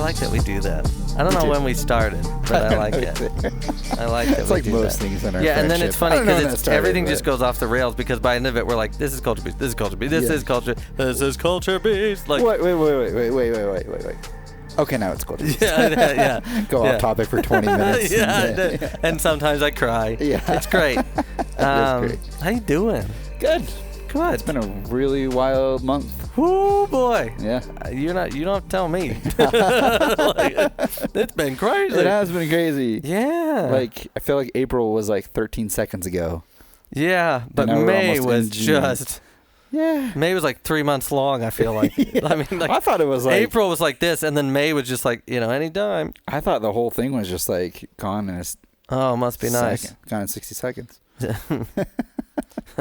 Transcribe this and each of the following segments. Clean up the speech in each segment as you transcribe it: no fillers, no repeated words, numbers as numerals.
like that we do that. I don't know when we started, but I like it. I like that. It's like most things in our friendship. And then it's funny because everything just goes off the rails because by the end of it we're like, this is culture beast, this is culture beast, this is culture, this is culture beast. Like, wait. Okay, now it's culture beast. Yeah. Go off topic for 20 minutes. And sometimes I cry. Yeah. It's great. How you doing? Good. It's been a really wild month. Oh boy. Yeah. You don't have to tell me. Like, it's been crazy. It has been crazy. Yeah. Like, I feel like April was like 13 seconds ago. Yeah, but May was just... Yeah. May was like 3 months long, I feel like. I mean, like, I thought it was like... April was like this, and then May was just like, anytime. I thought the whole thing was just like gone in a Oh, must be nice. Gone in 60 seconds.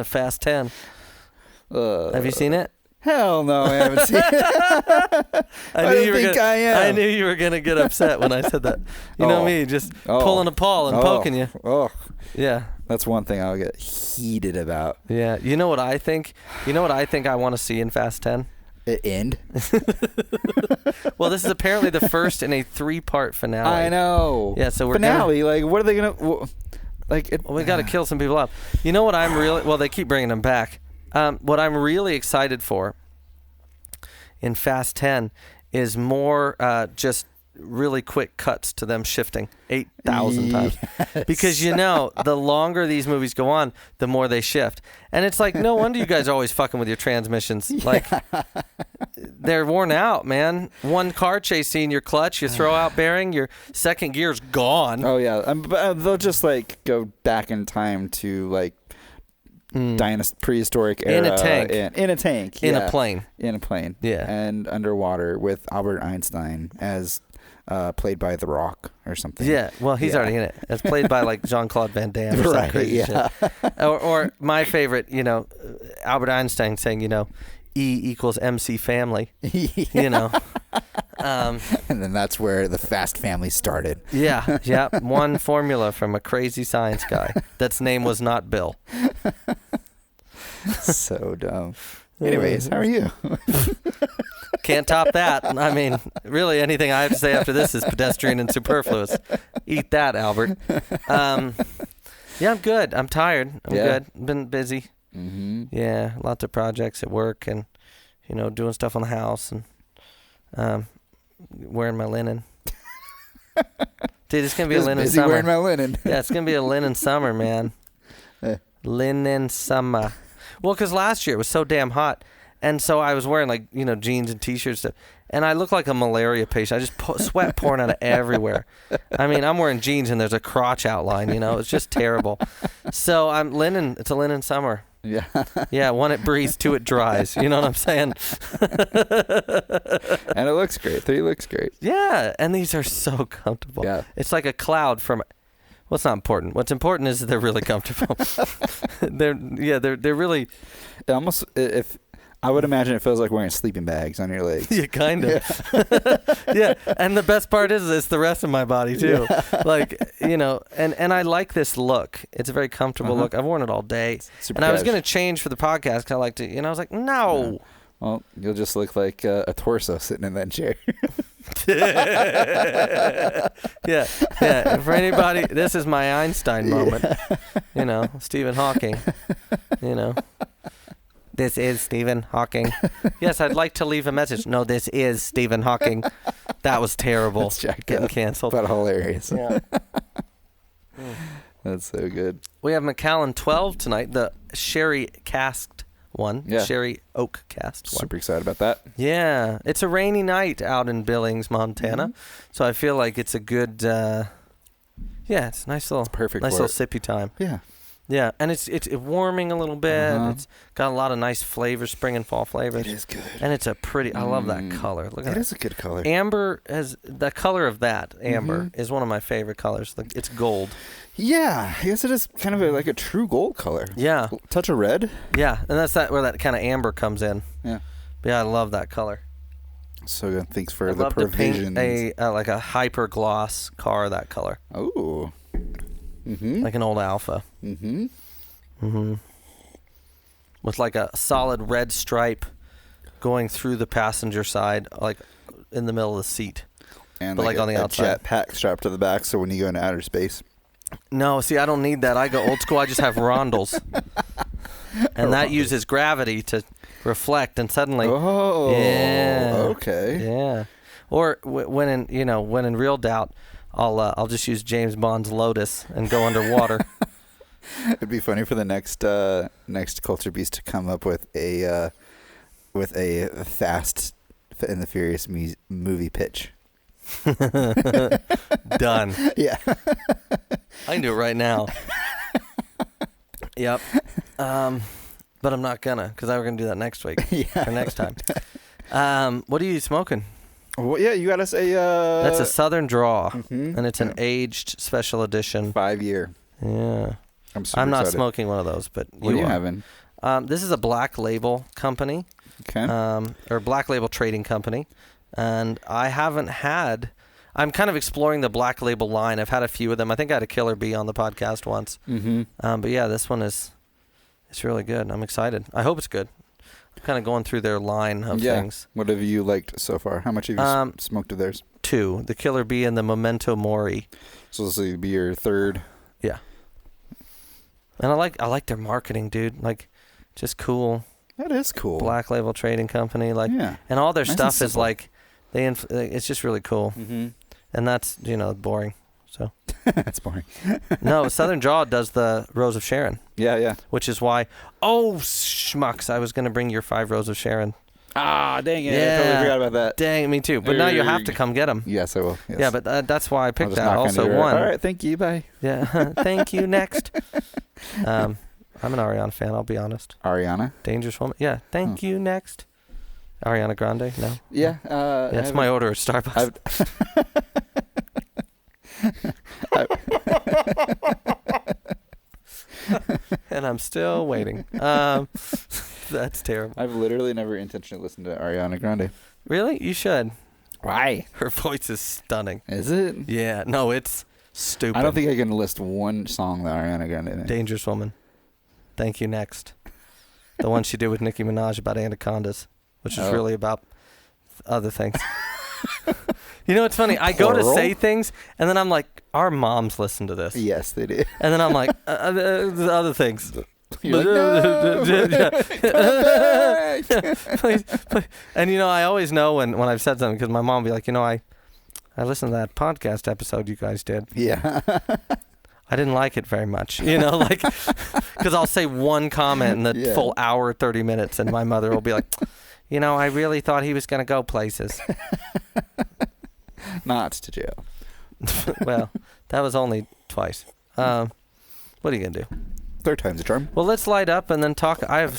Fast 10. Have you seen it? Hell no, I haven't seen it. I knew you were going to get upset when I said that. You know me, just pulling a paw and poking you. Oh. Yeah. That's one thing I'll get heated about. Yeah. You know what I think? I want to see in Fast 10? It end? Well, this is apparently the first in a 3-part finale. I know. Yeah, so we're finale. Like, what are they going to... we got to kill some people off. You know what I'm really... Well, they keep bringing them back. What I'm really excited for in Fast 10 is more just really quick cuts to them shifting 8,000 times. Because, the longer these movies go on, the more they shift. And it's like, no wonder you guys are always fucking with your transmissions. Like, they're worn out, man. One car chase scene, your clutch, your throw-out bearing, your second gear's gone. Oh, yeah. They'll just, like, go back in time to, like, prehistoric era. In a tank. In a tank. In a plane. In a plane. Yeah. And underwater with Albert Einstein as played by The Rock or something. Yeah. Well, he's already in it. It's played by like Jean-Claude Van Damme or something crazy shit. Or my favorite, Albert Einstein saying, E equals MC family. And then that's where the Fast family started. Yeah. One formula from a crazy science guy that's name was not Bill. So dumb. Anyways, how are you? Can't top that. I mean, really, anything I have to say after this is pedestrian and superfluous. Eat that, Albert. Yeah, I'm good. I'm tired. I'm good. Been busy. Mm-hmm. Yeah, lots of projects at work and, doing stuff on the house and wearing my linen. Dude, it's going to be a linen summer. Wearing my linen. Yeah, it's going to be a linen summer, man. Linen summer. Well, because last year it was so damn hot. And so I was wearing, like, jeans and T-shirts. And I look like a malaria patient. I just sweat pouring out of everywhere. I mean, I'm wearing jeans and there's a crotch outline, It's just terrible. So I'm linen. It's a linen summer. Yeah. Yeah, 1, it breathes, 2, it dries. You know what I'm saying? And it looks great. 3 looks great. Yeah, and these are so comfortable. Yeah. It's like a cloud from... Well, it's not important. What's important is that they're really comfortable. They're really... It almost... If I would imagine it feels like wearing sleeping bags on your legs. Yeah, kind of. Yeah, and the best part is it's the rest of my body, too. Yeah. Like, and I like this look. It's a very comfortable look. I've worn it all day. Super and I was going to change for the podcast because I like to, I was like, no. Yeah. Well, you'll just look like a torso sitting in that chair. Yeah. For anybody, this is my Einstein moment. Stephen Hawking. This is Stephen Hawking. Yes, I'd like to leave a message. No, this is Stephen Hawking. That was terrible. That's getting canceled. But hilarious. Yeah. That's so good. We have Macallan 12 tonight, the sherry casked one. Yeah. Sherry oak cast one. Super excited about that. Yeah. It's a rainy night out in Billings, Montana. Mm-hmm. So I feel like it's a good, it's a nice little, little sippy time. Yeah. Yeah, and it's warming a little bit. It's got a lot of nice flavors, spring and fall flavors. It is good. And it's a pretty, I love that color. Look at that. It is a good color. Amber, the color of that, amber, is one of my favorite colors. It's gold. Yeah, I guess it is kind of like a true gold color. Yeah. Touch of red. Yeah, and that's where that kind of amber comes in. Yeah. But yeah, I love that color. So good. Thanks for the love provisions. To paint like a hyper gloss car that color. Oh. Mm-hmm. Like an old Alpha. Mm-hmm. Mm-hmm. With like a solid red stripe going through the passenger side, like in the middle of the seat. And but like on the outside. jet pack strapped to the back, so when you go into outer space. No, see, I don't need that. I go old school. I just have rondels, and that uses gravity to reflect, and suddenly, Oh, yeah, okay, yeah. Or when in real doubt, I'll just use James Bond's Lotus and go underwater. It'd be funny for the next Culture Beast to come up with a Fast and the Furious movie pitch. Done. Yeah. I can do it right now. Yep. But I'm not gonna, because I was gonna do that next week or next time. What are you smoking? Well, yeah, you got us a. That's a Southern Draw, mm-hmm. and it's an aged special edition. 5-year. Yeah. I'm not excited. smoking one of those, but what are you having? This is a Black Label company. Okay. Or Black Label Trading Company. And I haven't had... I'm kind of exploring the Black Label line. I've had a few of them. I think I had a Killer Bee on the podcast once. Mm-hmm. But yeah, this one it's really good. I'm excited. I hope it's good. I'm kind of going through their line of things. What have you liked so far? How much have you smoked of theirs? 2. The Killer Bee and the Memento Mori. So this will be your third? Yeah. And I like their marketing, dude. Like, just cool. That is cool. Black Label Trading Company, like, yeah. And all their nice stuff is like, it's just really cool. Mm-hmm. And that's boring. So that's boring. No, Southern Draw does the Rose of Sharon. Yeah. Which is why. Oh schmucks! I was gonna bring your 5 Rose of Sharon. Ah, dang it! Yeah. I totally forgot about that. Dang, me too. But now you have to come get them. Yes, I will. Yes. Yeah, but that's why I picked that. Also one. one. All right, thank you. Bye. Yeah, thank you. Next. I'm an Ariana fan. I'll be honest. Ariana. Dangerous Woman. Yeah. Thank you. Next. Ariana Grande. No. Yeah. That's my order at Starbucks. And I'm still waiting. That's terrible. I've literally never intentionally listened to Ariana Grande. Really? You should. Why? Her voice is stunning. Is it? Yeah. No, it's stupid. I don't think I can list one song that Ariana Grande did. Dangerous Woman. Thank you. Next. The one she did with Nicki Minaj about anacondas, which is really about other things. You know, it's funny. I go to say things, and then I'm like, our moms listen to this. Yes, they do. And then I'm like, the other things. You're like, no, please. And, I always know when I've said something, because my mom will be like, I listened to that podcast episode you guys did. Yeah. I didn't like it very much, like, because I'll say one comment in the full hour, 30 minutes, and my mother will be like, I really thought he was going to go places. Not to jail. Well, that was only twice. What are you going to do? Third time's a charm. Well, let's light up and then talk. I have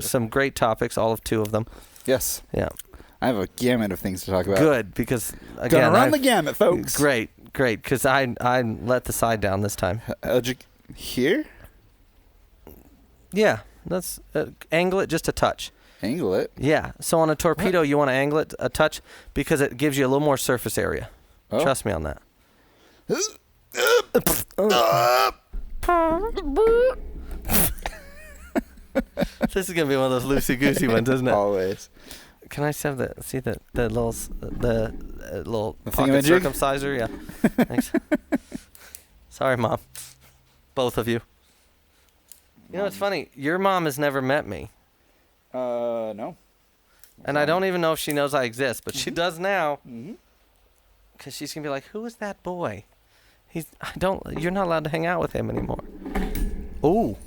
some great topics, all of 2 of them. Yes. Yeah. I have a gamut of things to talk about. Good, because, again, gonna run the gamut, folks. Great, because I let the side down this time. Here? Yeah, let's angle it just a touch. Angle it? Yeah. So on a torpedo, you want to angle it a touch because it gives you a little more surface area. Oh. Trust me on that. This is gonna be one of those loosey-goosey ones, isn't it? Always. Can I have the little pocket circumciser? Yeah. Thanks. Sorry, Mom. Both of you. You know, it's funny. Your mom has never met me. No. And I don't even know if she knows I exist, but she does now. Because she's gonna be like, "Who is that boy? You're not allowed to hang out with him anymore." Ooh.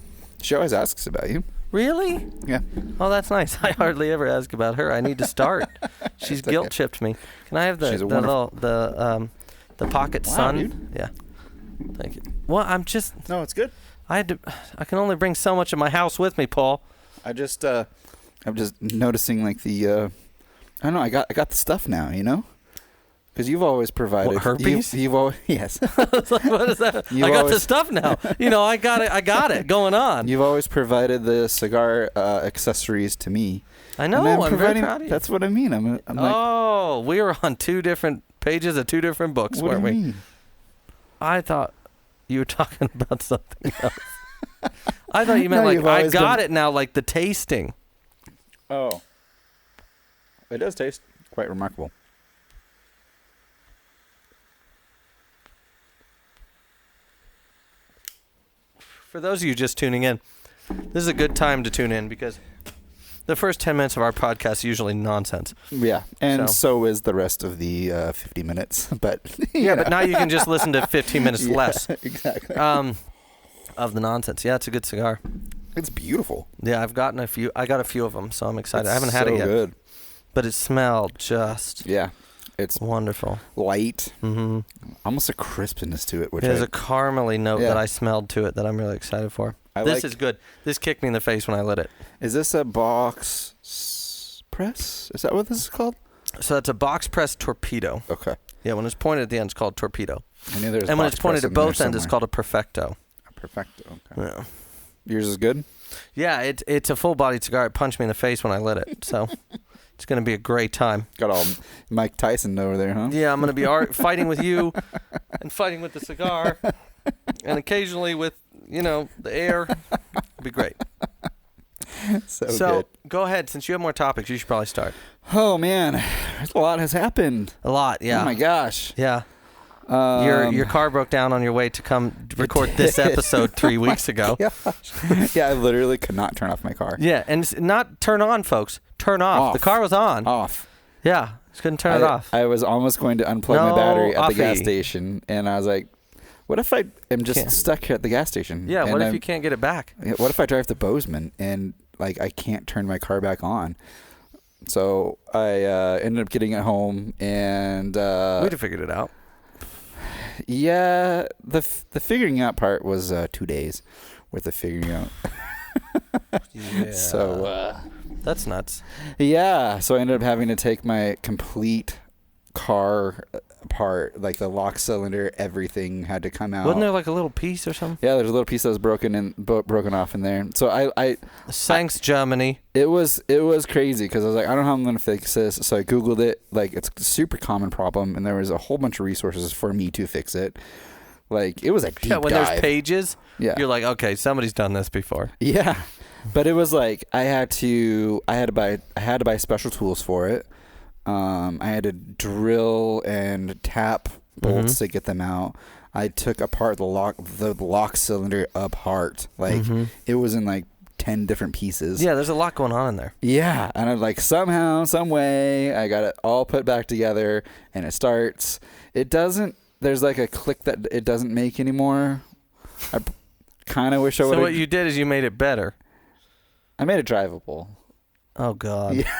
She always asks about you. Really? Yeah. Oh, that's nice. I hardly ever ask about her. I need to start. She's guilt tripped me. Can I have the pocket sun? Dude. Yeah. Thank you. Well, I'm just. No, it's good. I can only bring so much of my house with me, Paul. I'm just noticing like the. I don't know. I got the stuff now. Because you've always provided. What, herpes? You've always, yes. Like, what is that? I got the stuff now. I got it going on. You've always provided the cigar accessories to me. I know. I'm very proud of you. That's what I mean. I'm like, we were on 2 different pages of 2 different books, weren't we? Mean? I thought you were talking about something else. I thought you meant I got it now, like the tasting. Oh. It does taste quite remarkable. For those of you just tuning in, this is a good time to tune in because the first 10 minutes of our podcast is usually nonsense. Yeah, and so is the rest of the 50 minutes. But but now you can just listen to 15 minutes less. Exactly. Of the nonsense. Yeah, it's a good cigar. It's beautiful. Yeah, I've gotten a few. I got a few of them, so I'm excited. It's I haven't had it yet. good. But it smelled just it's wonderful. light. Mm-hmm. Almost a crispness to it. There's a caramely note that I smelled to it that I'm really excited for. This is good. This kicked me in the face when I lit it. Is this a box press? Is that what this is called? So it's a box press torpedo. Okay. Yeah, when it's pointed at the end, it's called torpedo. I knew there was. And when it's pointed at both ends, it's called a perfecto. A perfecto. Okay. Yeah. Yours is good? Yeah, it's a full-bodied cigar. It punched me in the face when I lit it, so it's going to be a great time. Got all Mike Tyson over there, huh? Yeah, I'm going to be fighting with you and fighting with the cigar and occasionally with, the air. It'll be great. So good. Go ahead. Since you have more topics, you should probably start. Oh, man. A lot has happened. A lot, yeah. Oh, my gosh. Yeah. Your car broke down on your way to come record this episode 3 weeks ago. Yeah, I literally could not turn off my car. Yeah, and it's not turn on, folks. Turn off. The car was on. Off. Yeah, just couldn't turn it off. I was almost going to unplug my battery at the gas station, and I was like, what if I am just stuck here at the gas station? Yeah, what if you can't get it back? What if I drive to Bozeman and I can't turn my car back on? So I ended up getting it home, and we'd have figured it out. Yeah, the figuring out part was 2 days worth of figuring out. Yeah. So that's nuts. Yeah, so I ended up having to take my complete car apart, like the lock cylinder, everything had to come out. Wasn't there like a little piece or something? Yeah, there's a little piece that was broken off in there. So thanks, Germany. It was crazy because I was like, I don't know how I'm gonna fix this. So I Googled it. Like, it's a super common problem, and there was a whole bunch of resources for me to fix it. Like, it was a deep when dive. There's pages, you're like, okay, somebody's done this before. Yeah, but it was like I had to buy special tools for it. I had to drill and tap bolts to get them out. I took apart the lock cylinder apart. Like, it was in like 10 different pieces. Yeah, there's a lot going on in there. Yeah, and I'm like, somehow, some way, I got it all put back together, and it starts. It doesn't. There's like a click that it doesn't make anymore. I kind of wish I would. So what you did is you made it better. I made it drivable. Oh God. Yeah.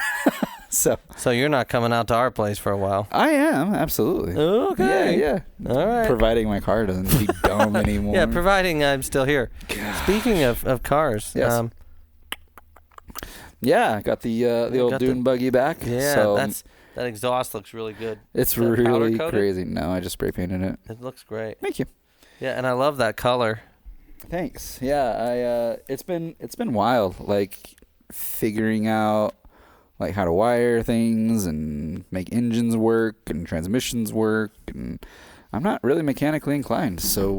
So you're not coming out to our place for a while. I am, absolutely. Okay. Yeah. All right. Providing my car doesn't be dumb anymore. Yeah, providing I'm still here. Gosh. Speaking of cars. Yes. I got the old dune buggy back. Yeah, so that exhaust looks really good. It's really crazy. No, I just spray painted it. It looks great. Thank you. Yeah, and I love that color. Thanks. Yeah, it's been wild, like figuring out like how to wire things and make engines work and transmissions work, and I'm not really mechanically inclined, so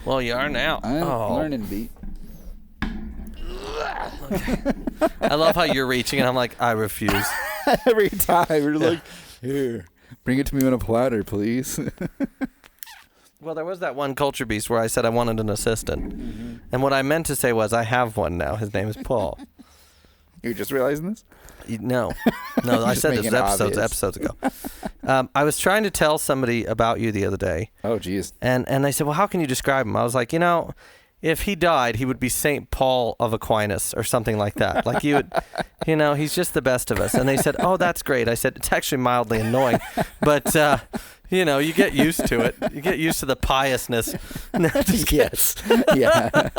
well, you are now. I'm learning to be. Okay. I love how you're reaching and I'm like, I refuse. Every time you're like, here, bring it to me on a platter, please. Well, there was that one Culture Beast where I said I wanted an assistant, and what I meant to say was I have one now. His name is Paul. You're just realizing this? No, I said this episodes ago. I was trying to tell somebody about you the other day. Oh, geez. And they said, well, how can you describe him? I was like, if he died, he would be St. Paul of Aquinas or something like that. Like you would, he's just the best of us. And they said, oh, that's great. I said, it's actually mildly annoying, but you get used to it. You get used to the piousness. No, yes. Yeah.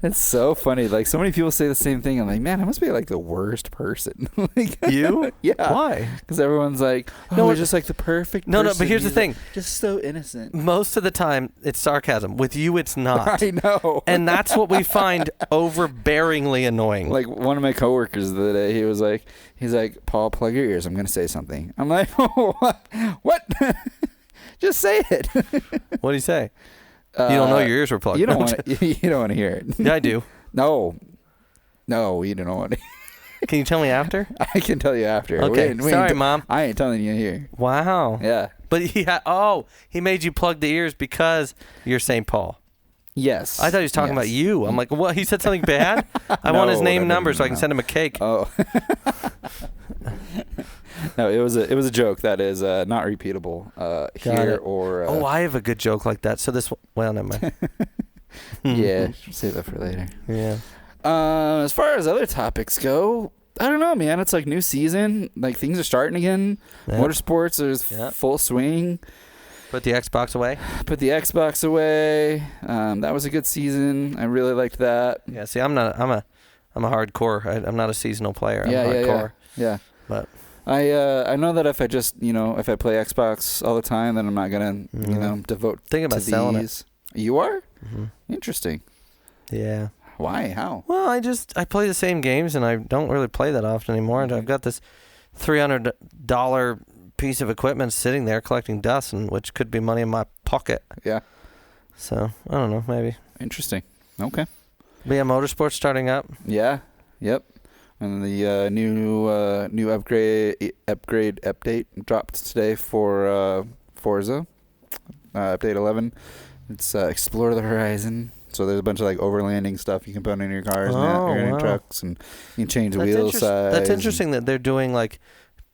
It's so funny. Like, so many people say the same thing. I'm like, man, I must be like the worst person. Like, you? Yeah. Why? Because everyone's like, no, we're just like the perfect person. No, but here's the thing. Just so innocent. Most of the time, it's sarcasm. With you, it's not. I know. And that's what we find overbearingly annoying. Like, one of my coworkers the other day, he's like, Paul, plug your ears. I'm going to say something. I'm like, oh, what? Just say it. What do you say? You don't know your ears were plugged. You don't want to hear it. Yeah, I do. No, you don't want to. Can you tell me after? I can tell you after. Okay. Sorry, Mom. I ain't telling you here. Wow. Yeah. But he made you plug the ears because you're St. Paul. Yes. I thought he was talking about you. I'm like, what? He said something bad? I want his name, number, so I can send him a cake. Oh. No, it was a joke that is not repeatable here or. I have a good joke like that. So this, well, never mind. Yeah, save that for later. Yeah. As far as other topics go, I don't know, man. It's like new season. Like things are starting again. Yeah. Motorsports is full swing. Put the Xbox away. That was a good season. I really liked that. Yeah. See, I'm a hardcore. I'm not a seasonal player. I'm hardcore. Yeah. But I know that if I just if I play Xbox all the time, then I'm not gonna devote. Think about selling it. You are? Mm-hmm. Interesting. Yeah. Why? How? Well, I play the same games and I don't really play that often anymore. And I've got this $300 piece of equipment sitting there collecting dust, and which could be money in my pocket. Yeah. So I don't know, maybe. Interesting. Okay. But yeah, motorsports starting up. Yeah. Yep. And the new update dropped today for Forza, update 11. It's Explore the Horizon. So there's a bunch of like overlanding stuff you can put in your cars and your trucks, and you can change the wheel size. That's interesting that they're doing like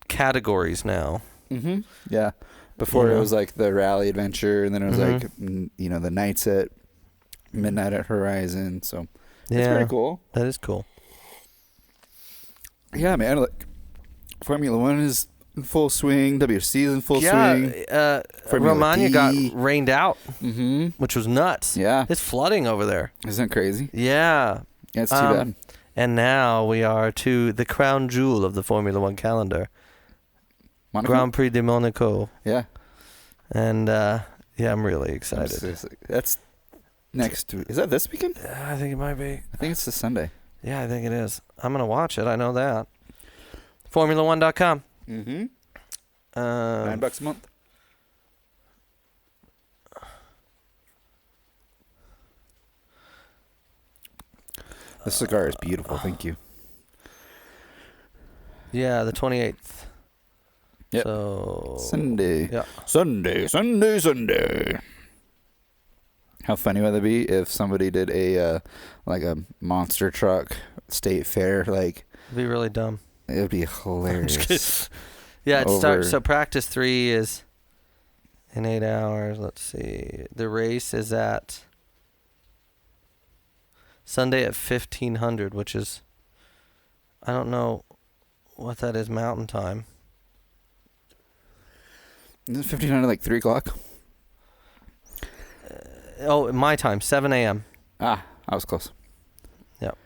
categories now. Mm-hmm. Yeah. Before it was like the rally adventure, and then it was like the nights at midnight at Horizon. So it's pretty cool. That is cool. Yeah, man. Like Formula One is in full swing. WRC is in full swing. Romagna got rained out, which was nuts. Yeah. It's flooding over there. Isn't that crazy? Yeah. Yeah, it's too bad. And now we are to the crown jewel of the Formula One calendar. Monaco? Grand Prix de Monaco. Yeah. And, I'm really excited. That's next week. Is that this weekend? I think it might be. I think it's this Sunday. Yeah, I think it is. I'm going to watch it. I know that. Formula1.com. Mm-hmm. $9 a month. The cigar is beautiful. Thank you. Yeah, the 28th. Yep. So Sunday. Yeah. Sunday. How funny would it be if somebody did a monster truck state fair? Like, it'd be really dumb. It would be hilarious. Yeah, it starts. So practice 3 is in 8 hours. Let's see. The race is at Sunday at 1500, which is, I don't know what that is Mountain Time. Isn't 1500 like 3 o'clock? My time, 7 a.m. I was close. Yep.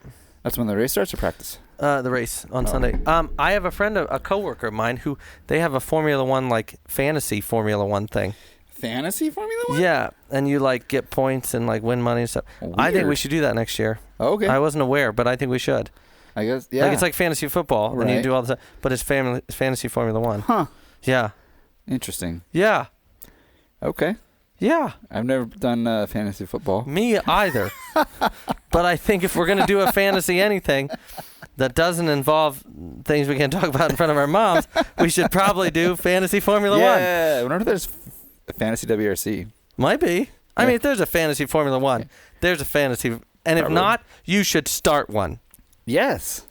That's when the race starts or practice? The race on Sunday. I have a friend, a coworker of mine, who they have a Formula One, like fantasy Formula One thing. Fantasy Formula One? Yeah, and you like get points and like win money and stuff. Weird. I think we should do that next year. Okay. I wasn't aware, but I think we should. I guess, yeah. Like it's like fantasy football, and you do all the stuff, but it's fantasy Formula One. Huh. Yeah. Interesting. Yeah. Okay. Yeah. I've never done fantasy football. Me either. But I think if we're going to do a fantasy anything that doesn't involve things we can't talk about in front of our moms, we should probably do fantasy Formula One. Yeah. I wonder if there's a fantasy WRC. Might be. I mean, if there's a fantasy Formula One, there's a fantasy. And if not, you should start one. Yes.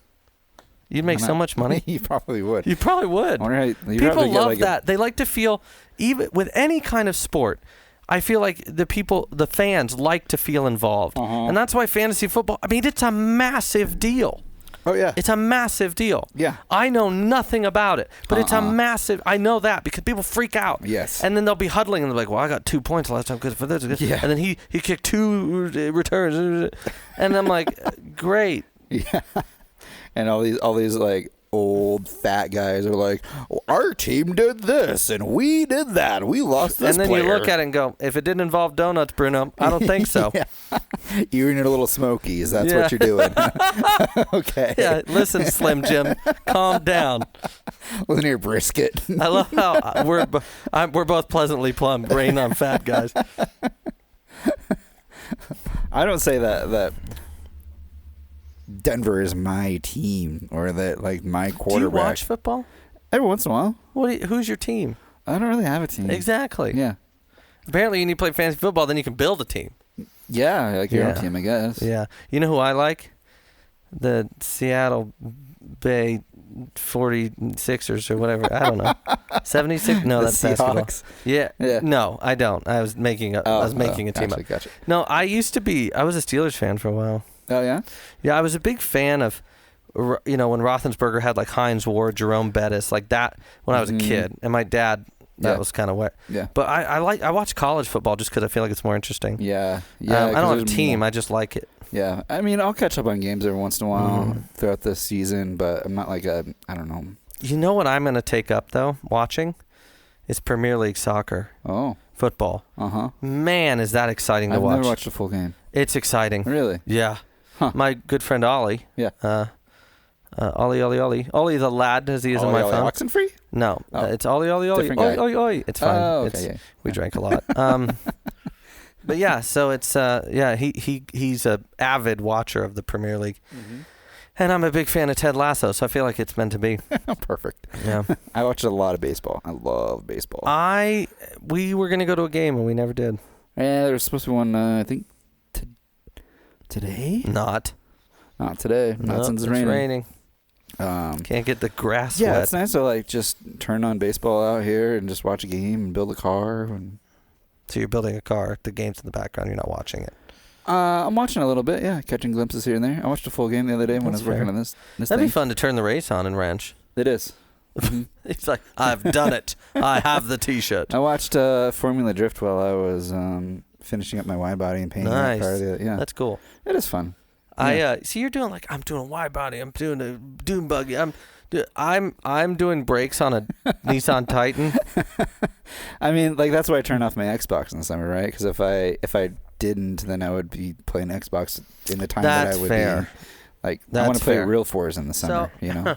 You'd make so much money. You probably would. You probably would. People love that. They like to feel, even with any kind of sport, I feel like the fans like to feel involved. And that's why fantasy football, I mean, it's a massive deal. Oh, yeah. It's a massive deal. Yeah. I know nothing about it, but it's a massive, I know that because people freak out. Yes. And then they'll be huddling and they're like, well, I got 2 points last time because for this. Yeah. And then he kicked 2 returns. And I'm like, great. Yeah. And all these like old fat guys are like, well, our team did this and we did that. We lost this player. And then player. you look at it and go, if it didn't involve donuts, Bruno, I don't think so. You're in your little Smokies. That's what you're doing. Okay. Yeah. Listen, Slim Jim, calm down. Listen to your brisket. I love how we're both pleasantly plump, rain on fat guys. I don't say that Denver is my team or that like my quarterback. Do you watch football? Every once in a while. Who's your team? I don't really have a team. Exactly. Yeah. Apparently, you need to play fantasy football, then you can build a team. Yeah, I like your own team, I guess. Yeah. You know who I like? The Seattle Bay 46ers or whatever. I don't know. 76? No, that's basketball. Yeah. No, I don't. I was making a team up. Gotcha. No, I was a Steelers fan for a while. Oh, yeah? Yeah, I was a big fan of, when Roethlisberger had like Hines Ward, Jerome Bettis, like that when I was a kid. And my dad, that was kind of what. Yeah. But I watch college football just because I feel like it's more interesting. Yeah. I don't have a team. I just like it. Yeah. I mean, I'll catch up on games every once in a while throughout the season, but I'm not like I don't know. You know what I'm going to take up, though, watching? Is Premier League soccer. Oh. Football. Uh-huh. Man, is that exciting to watch. I've never watched a full game. It's exciting. Really? Yeah. Huh. My good friend Ollie. Yeah. Ollie. Ollie the lad, as he is on my phone. Oxenfree? No. It's Ollie. Different guy. Oi. It's fine. Oh, okay. We drank a lot. But yeah, so it's he's a avid watcher of the Premier League. Mm-hmm. And I'm a big fan of Ted Lasso, so I feel like it's meant to be. Perfect. Yeah. I watched a lot of baseball. I love baseball. We were going to go to a game, and we never did. Yeah, there was supposed to be one, I think, today? Not today. Not since it's raining. Can't get the grass wet. wet. It's nice to, like, just turn on baseball out here and just watch a game and build a car. So you're building a car. The game's in the background. You're not watching it. I'm watching a little bit, yeah, catching glimpses here and there. I watched a full game the other day when I was working on this That'd be fun to turn the race on in Ranch. It is. Mm-hmm. It's like, I've done it. I have the T-shirt. I watched Formula Drift while I was finishing up my wide body and painting my car. Yeah, that's cool. It is fun. Yeah. See, you're doing I'm doing a wide body. I'm doing a dune buggy. I'm doing brakes on a Nissan Titan. I mean, like that's why I turn off my Xbox in the summer, right? Because if I didn't, then I would be playing Xbox in the time that I would be. Like I want to play real fours in the summer, you know.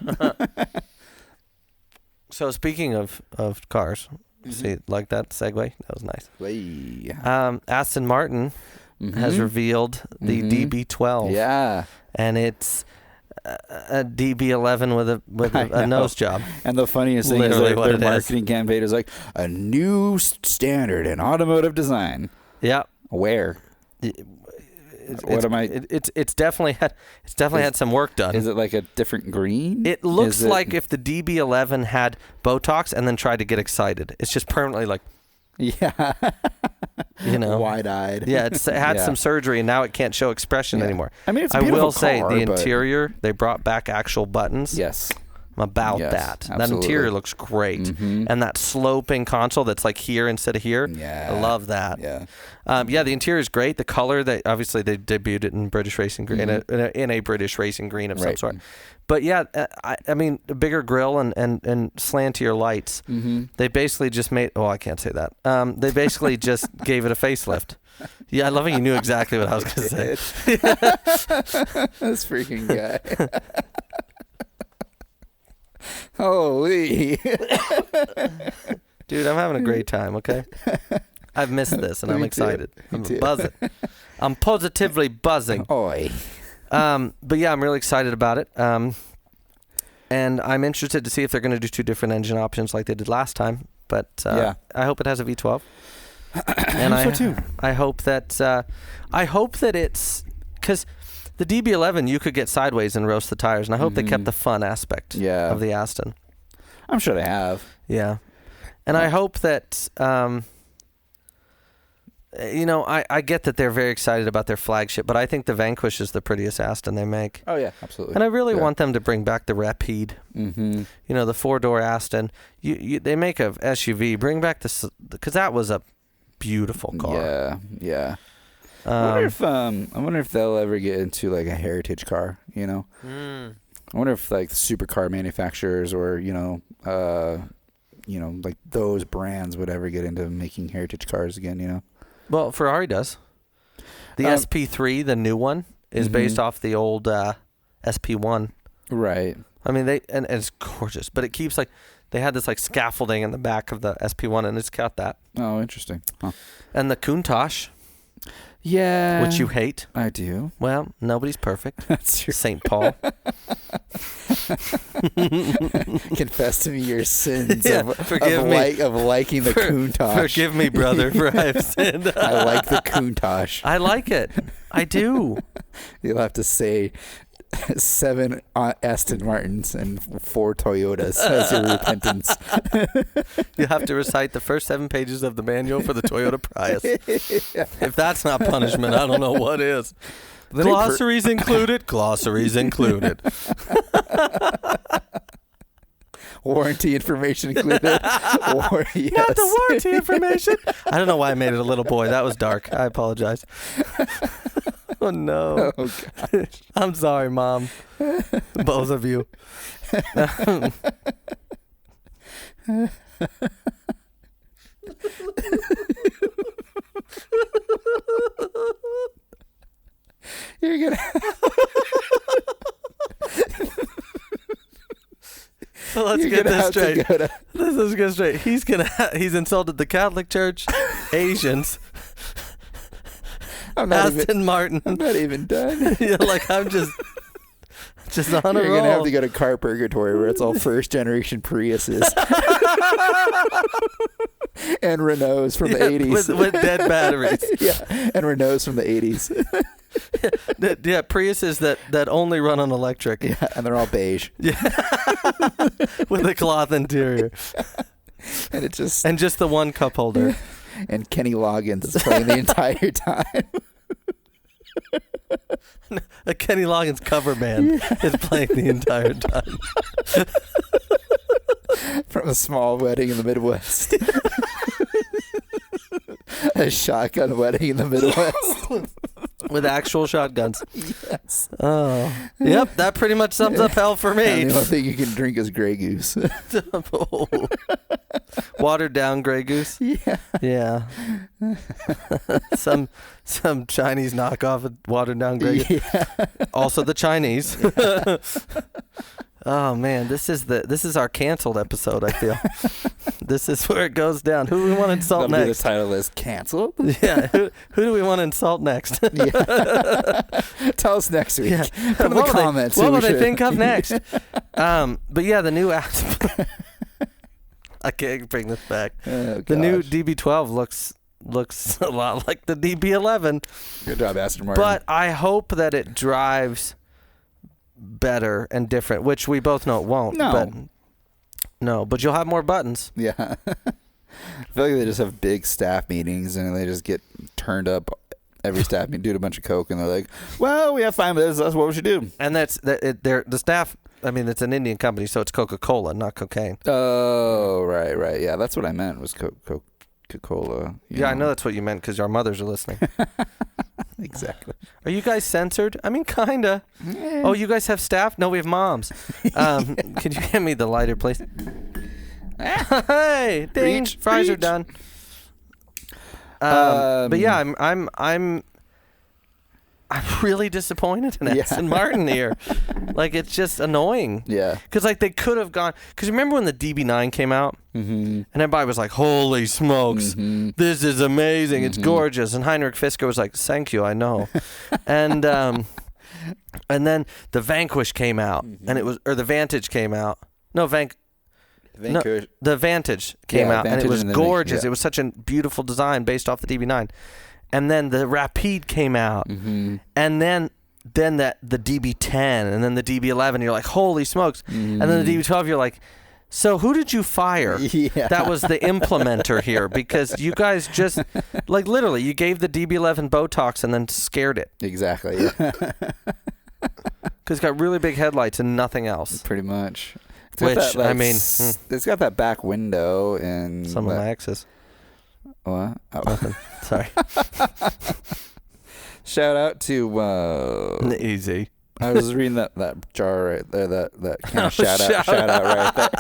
So speaking of cars, see, like that segue? That was nice. Way. Aston Martin has revealed the DB12. Yeah. And it's a DB11 with a nose job. And the funniest thing is their marketing campaign is like a new standard in automotive design. Yeah. Where? It's definitely had some work done. Is it like a different green? It looks like if the DB11 had Botox and then tried to get excited. It's just permanently like, yeah, wide-eyed. Yeah, it had some surgery and now it can't show expression anymore. I mean, it's a beautiful car, the interior, they brought back actual buttons. Yes. I'm about that. Absolutely. That interior looks great. And that sloping console that's like here instead of here. Yeah. I love that. Yeah. The interior is great. The color, obviously they debuted it in British racing green, in a British racing green of some sort. But yeah, I mean, a bigger grille and slantier lights. They basically just made. Oh, I can't say that. They basically just gave it a facelift. Yeah, I love how you knew exactly what I was going to say. This freaking guy. Holy. Dude, I'm having a great time, okay? I've missed this, and I'm excited. I'm buzzing. I'm positively buzzing. Oi. But yeah, I'm really excited about it. And I'm interested to see if they're going to do two different engine options like they did last time. But I hope it has a V12. And I hope so too. I hope that it's because the DB11 you could get sideways and roast the tires, and I hope they kept the fun aspect of the Aston. I'm sure they have. Yeah, and I hope that I get that they're very excited about their flagship, but I think the Vanquish is the prettiest Aston they make. Oh yeah, absolutely. And I really want them to bring back the Rapide. The 4-door Aston. They make a SUV. Bring back this because that was a beautiful car. Yeah. I wonder if they'll ever get into like a heritage car. I wonder if like supercar manufacturers or like those brands would ever get into making heritage cars again. Well, Ferrari does. The SP3, the new one, is based off the old SP1. Right. I mean, and it's gorgeous, but it keeps like they had this like scaffolding in the back of the SP1, and it's got that. Oh, interesting. Huh. And the Countach. Yeah. Which you hate. I do. Well, nobody's perfect. That's true. St. Paul. Confess to me your sins forgive me. of liking the Countach. Forgive me, brother, for I have sinned. I like the Countach. I like it. I do. You'll have to say 7 Aston Martins and 4 Toyotas as your repentance. You have to recite the first 7 pages of the manual for the Toyota Prius. If that's not punishment, I don't know what is. Glossaries included. Glossaries included. Warranty information included. Not the warranty information. I don't know why I made it a little boy. That was dark. I apologize. Oh, no. Oh, gosh. I'm sorry, Mom. Both of you. You're going to... So let's get this straight. Let's get straight. He's insulted the Catholic Church, Asians, Aston Martin. I'm not even done. Yeah, like I'm just on a roll. You're gonna have to go to car purgatory where it's all first generation Priuses and Renaults from the 80s with dead batteries. Yeah, and Renaults from the 80s. Yeah, Priuses that only run on electric. Yeah, and they're all beige. Yeah, with a cloth interior. And it just the one cup holder. And Kenny Loggins is playing the entire time. A Kenny Loggins cover band is playing the entire time. From a small wedding in the Midwest. A shotgun wedding in the Midwest. With actual shotguns. Yes. Oh. Yep, that pretty much sums up hell for me. And the only thing you can drink is Grey Goose. Oh. Watered down Grey Goose? Yeah. Yeah. Some Chinese knockoff of watered down Grey Goose. Yeah. Also the Chinese. Yeah. Oh man, this is our canceled episode, I feel. This is where it goes down. Who do we want to insult That'll next? Be the title is canceled. Yeah. Who do we want to insult next? Yeah. Tell us next week. Yeah. Put in the comments. What will they think of next? But yeah, the new app. I can't bring this back. Oh, the new DB12 looks a lot like the DB11. Good job, Aston Martin. But I hope that it drives better and different, which we both know it won't. But you'll have more buttons. Yeah. I feel like they just have big staff meetings and they just get turned up every staff meeting, do a bunch of coke, and they're like, well, we have 5 minutes, that's what we should do. And the staff, I mean, it's an Indian company, so it's Coca-Cola, not cocaine. Oh, right. Yeah, that's what I meant was Coca-Cola. Yeah, I know that's what you meant because our mothers are listening. Exactly. Are you guys censored? I mean, kinda. Yeah. Oh, you guys have staff? No, we have moms. Could you hand me the lighter, please? Hey, ding! Fries are done. But yeah, I'm really disappointed in Aston Martin here. Like, it's just annoying. Yeah. Because like they could have gone. Because remember when the DB9 came out, and everybody was like, "Holy smokes, this is amazing! It's gorgeous." And Heinrich Fisker was like, "Thank you, I know." And then the Vanquish came out, and the Vantage came out. No, the Vantage came out, and it was gorgeous. It was such a beautiful design based off the DB9. And then the Rapide came out, and then the DB10, and then the DB11. You're like, holy smokes! And then the DB12, you're like, so who did you fire? Yeah. That was the implementer here, because you guys just like literally you gave the DB11 Botox and then scared it. Exactly. Yeah. Because it's got really big headlights and nothing else. Pretty much. It's got that back window and some of my exes. What? Oh. Nothing. Sorry. Shout out to Easy. I was reading that jar right there, that kind of shout out right there.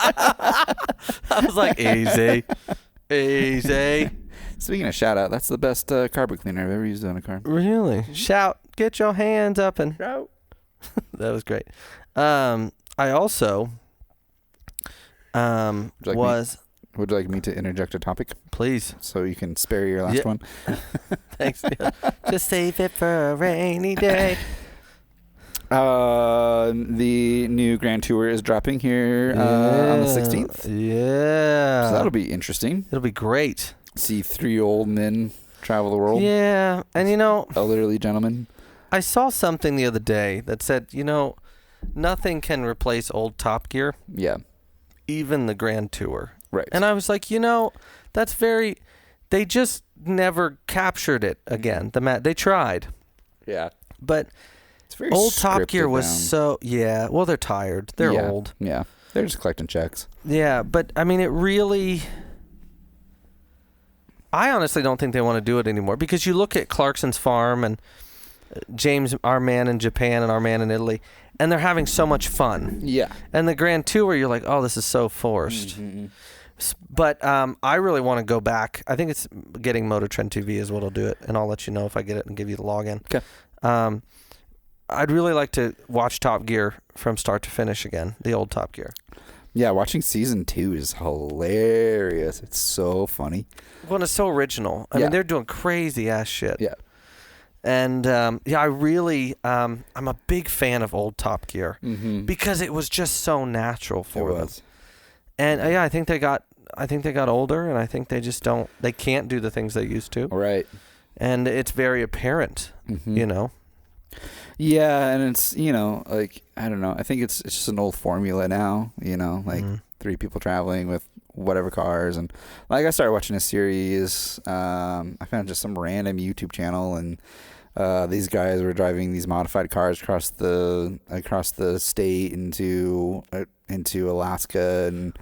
I was like, easy. Speaking of shout out, that's the best carpet cleaner I've ever used on a car. Really? Shout, get your hands up and shout. That was great. I also Would you like me to interject a topic? Please. So you can spare your last one? Thanks. Just save it for a rainy day. The new Grand Tour is dropping here on the 16th. Yeah. So that'll be interesting. It'll be great. See 3 old men travel the world. Yeah. And, elderly gentlemen. I saw something the other day that said, nothing can replace old Top Gear. Yeah. Even the Grand Tour. Right. And I was like, that's they just never captured it again. They tried. Yeah. But it's very old Top Gear was down. well, they're tired. They're old. Yeah. They're just collecting checks. Yeah, but I mean, it really, I honestly don't think they want to do it anymore, because you look at Clarkson's Farm and James, our man in Japan and our man in Italy, and they're having so much fun. Yeah. And the Grand Tour, you're like, oh, this is so forced. Mm-hmm. But I really want to go back. I think it's getting Motor Trend TV is what'll do it, and I'll let you know if I get it and give you the login. Okay. I'd really like to watch Top Gear from start to finish again, the old Top Gear. Yeah, watching season 2 is hilarious. It's so funny. Well, it's so original. I mean, they're doing crazy ass shit. Yeah. And I really, I'm a big fan of old Top Gear because it was just so natural for them. And I think they got older, and I think they just they can't do the things they used to. Right. And it's very apparent, Yeah, and it's, like, I don't know. I think it's just an old formula now, like 3 people traveling with whatever cars. And like, I started watching a series. I found just some random YouTube channel, and these guys were driving these modified cars across the state into Alaska, and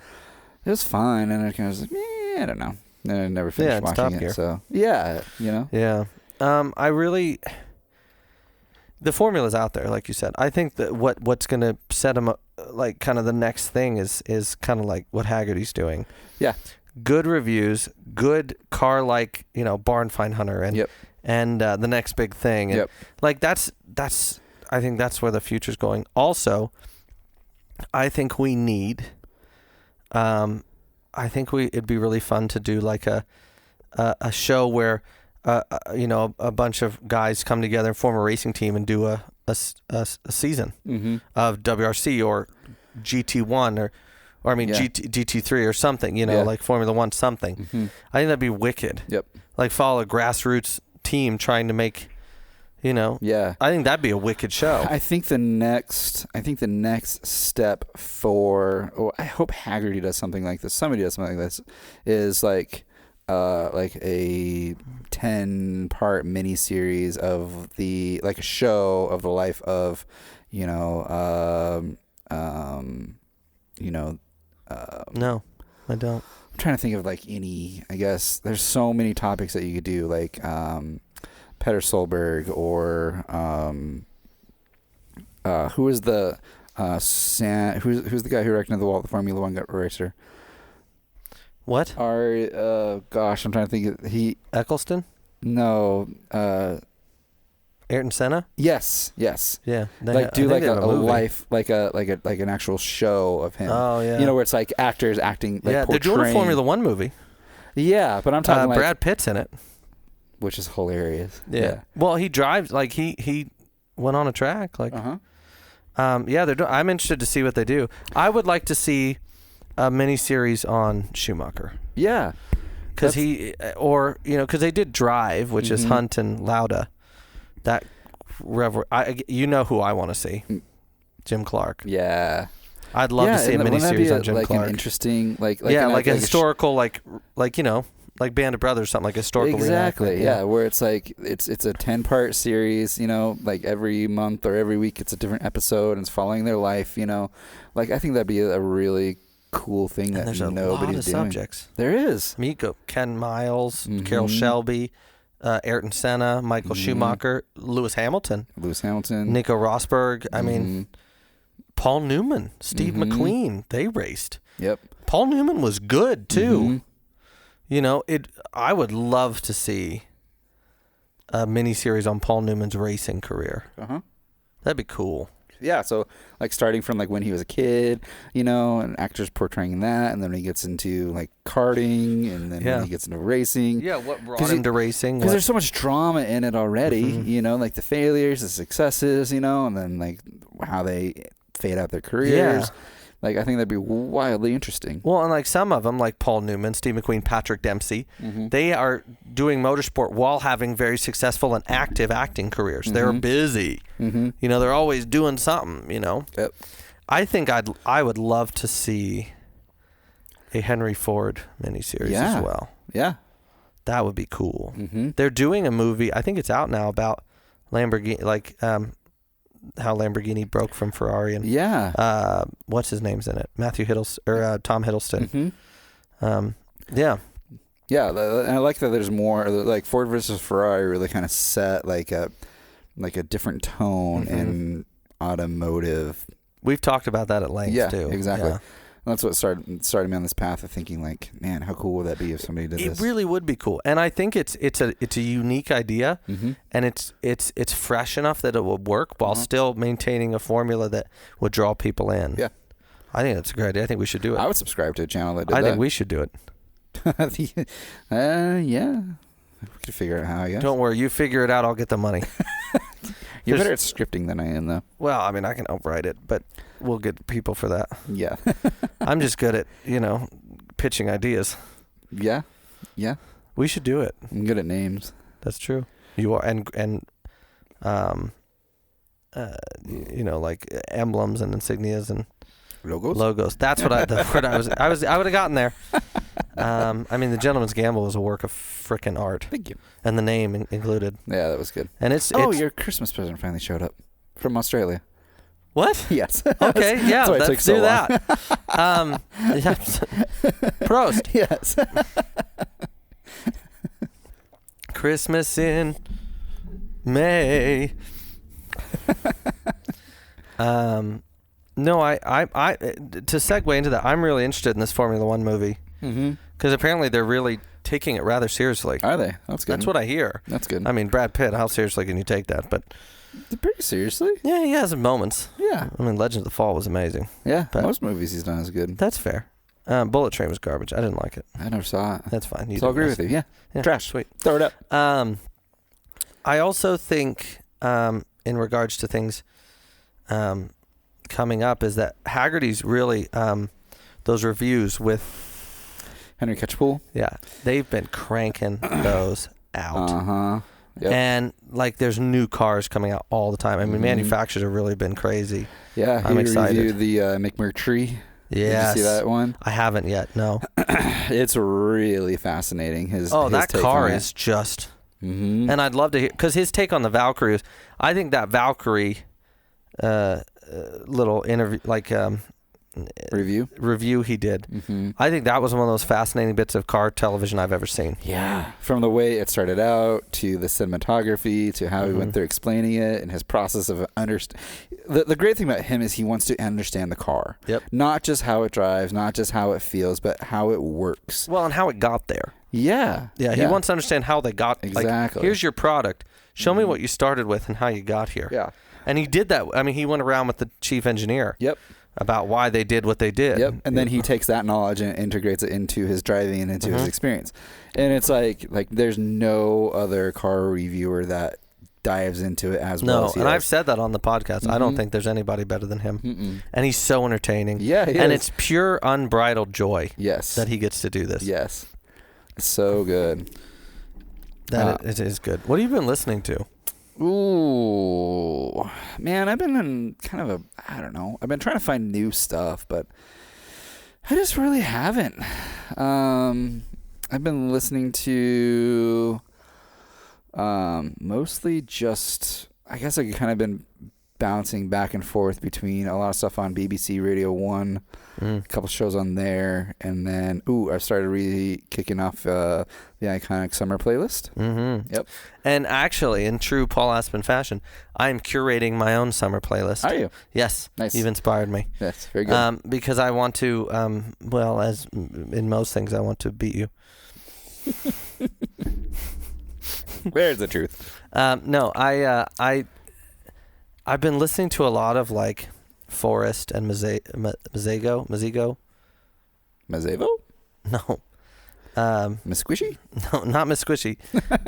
it was fun. And I kind of was like, I don't know. And I never finished watching it. So yeah, Yeah. I really. The formula's out there, like you said. I think that what's going to set them up, like, kind of the next thing is kind of like what Haggerty's doing. Yeah. Good reviews, good car, like, Barn Find Hunter, and the next big thing. And like that's I think that's where the future's going. Also, I think we need it'd be really fun to do like a show where a bunch of guys come together and form a racing team and do a season of WRC or GT1 or I mean GT3 or something, like Formula One something. I think that'd be wicked. Yep. Like follow a grassroots team trying to make, Yeah. I think that'd be a wicked show. I think the next step for, I hope Haggerty does something like this. Somebody does something like this, is like a 10-part miniseries of a show of the life of, no, I don't. I'm trying to think of I guess there's so many topics that you could do, like Petter Solberg or who is the who's the guy who wrecked into the wall at the Formula One racer? What? Gosh, I'm trying to think of Eccleston? No. Ayrton Senna? Yes. Yeah. Do like a life, like an actual show of him. Oh yeah. Where it's like actors acting. Like, yeah, they're doing a Formula One movie. Yeah, but I'm talking Brad Pitt's in it, which is hilarious. Yeah. Well, he drives like he went on a track like. Yeah, I'm interested to see what they do. I would like to see a miniseries on Schumacher. Yeah. Because because they did Drive, which is Hunt and Lauda. That who I want to see, Jim Clark. Yeah, I'd love to see a miniseries on Jim Clark. Like an interesting, like a historical, like Band of Brothers, something like historical. Exactly. Yeah, where it's like it's a 10-part series. Like every month or every week, it's a different episode, and it's following their life. Like I think that'd be a really cool thing that there's nobody's a lot of doing. subjects. There is. Miko, Ken Miles, Carroll Shelby, Ayrton Senna, Michael Schumacher, Lewis Hamilton, Nico Rosberg. I mean, Paul Newman, Steve McQueen. They raced. Yep. Paul Newman was good too. I would love to see a miniseries on Paul Newman's racing career. That'd be cool. yeah. So like starting from like when he was a kid, you know, and actors portraying that, and then he gets into like karting, and then when he gets into racing. Yeah, what brought him to racing? Because there's so much drama in it already, you know, like the failures, the successes, you know, and then like how they fade out their careers. Yeah. Like, I think that'd be wildly interesting. Well, and like some of them, like Paul Newman, Steve McQueen, Patrick Dempsey, they are doing motorsport while having very successful and active acting careers. They're busy. You know, they're always doing something, you know. Yep. I think I would love to see a Henry Ford miniseries as well. Yeah. That would be cool. They're doing a movie, I think it's out now, about Lamborghini, like how Lamborghini broke from Ferrari, and what's his name's in it? Matthew Hiddleston or Tom Hiddleston. Yeah, and I like that there's more like Ford versus Ferrari really kind of set like a different tone in automotive. We've talked about that at length too. Exactly. Yeah. That's what started me on this path of thinking like, man, how cool would that be if somebody did this? It really would be cool, and I think it's a unique idea, and it's fresh enough that it would work while still maintaining a formula that would draw people in. Yeah, I think that's a great idea. I think we should do it. I would subscribe to a channel that did that. I think we should do it. Yeah, we could figure out how. Yeah, don't worry, you figure it out. I'll get the money. You're better at scripting than I am, though. Well, I mean, I can help write it, but we'll get people for that. Yeah. I'm just good at, pitching ideas. Yeah. Yeah. We should do it. I'm good at names. That's true. You are, and like emblems and insignias and logos. That's what the word I would have gotten there. I mean, The Gentleman's Gamble is a work of frickin' art. Thank you. And the name included. Yeah, that was good. And it's your Christmas present finally showed up from Australia. What? Yes. Okay, yeah, let's do that. Prost. Yes. Christmas in May. No, I to segue into that, I'm really interested in this Formula One movie. Because apparently they're really taking it rather seriously. Are they? That's good. That's what I hear. That's good. I mean, Brad Pitt, how seriously can you take that? But pretty seriously? Yeah, he has moments. Yeah. I mean, Legend of the Fall was amazing. Yeah, but most movies he's done is good. That's fair. Bullet Train was garbage. I didn't like it. I never saw it. That's fine. So I'll agree with you. Yeah. Trash. Sweet. Throw it up. I also think, in regards to things coming up, is that Haggerty's really, those reviews with Henry Catchpole? Yeah. They've been cranking those out. Uh-huh. Yep. And like there's new cars coming out all the time. I mean, manufacturers have really been crazy. Yeah, I'm excited. Reviewed the McMurtry. Yes. Did you see that one? I haven't yet. No. It's really fascinating. His that take car on is just. And I'd love to hear, because his take on the Valkyrie is, I think that Valkyrie little interview, like review he did. I think that was one of those fascinating bits of car television I've ever seen. Yeah, from the way it started out to the cinematography to how he went through explaining it and his process of the great thing about him is he wants to understand the car. Yep. Not just how it drives, not just how it feels, but how it works. Well, and how it got there. Yeah. He wants to understand how they got. Exactly. Like, here's your product. Show me what you started with and how you got here. Yeah. And he did that. I mean, he went around with the chief engineer. Yep. About why they did what they did. Yep. And then he takes that knowledge and integrates it into his driving and into his experience. And it's like there's no other car reviewer that dives into it as well as he and does. I've said that on the podcast. I don't think there's anybody better than him. And he's so entertaining. Yeah, and it's pure unbridled joy. Yes. That he gets to do this. Yes. So good. It is good. What have you been listening to? Ooh, man, I've been in kind of I don't know. I've been trying to find new stuff, but I just really haven't. I've been listening to mostly just, I guess I've kind of been bouncing back and forth between a lot of stuff on BBC Radio 1, a couple shows on there, and then I've started really kicking off the iconic summer playlist. Yep. And actually, in true Paul Aspen fashion, I'm curating my own summer playlist. Are you? Yes. Nice. You've inspired me. Yes, very good. Because I want to, as in most things, I want to beat you. Where's the truth? No, I've been listening to a lot of like Forrest and Mazego. Mazevo? No. Miss Squishy? No, not Miss Squishy.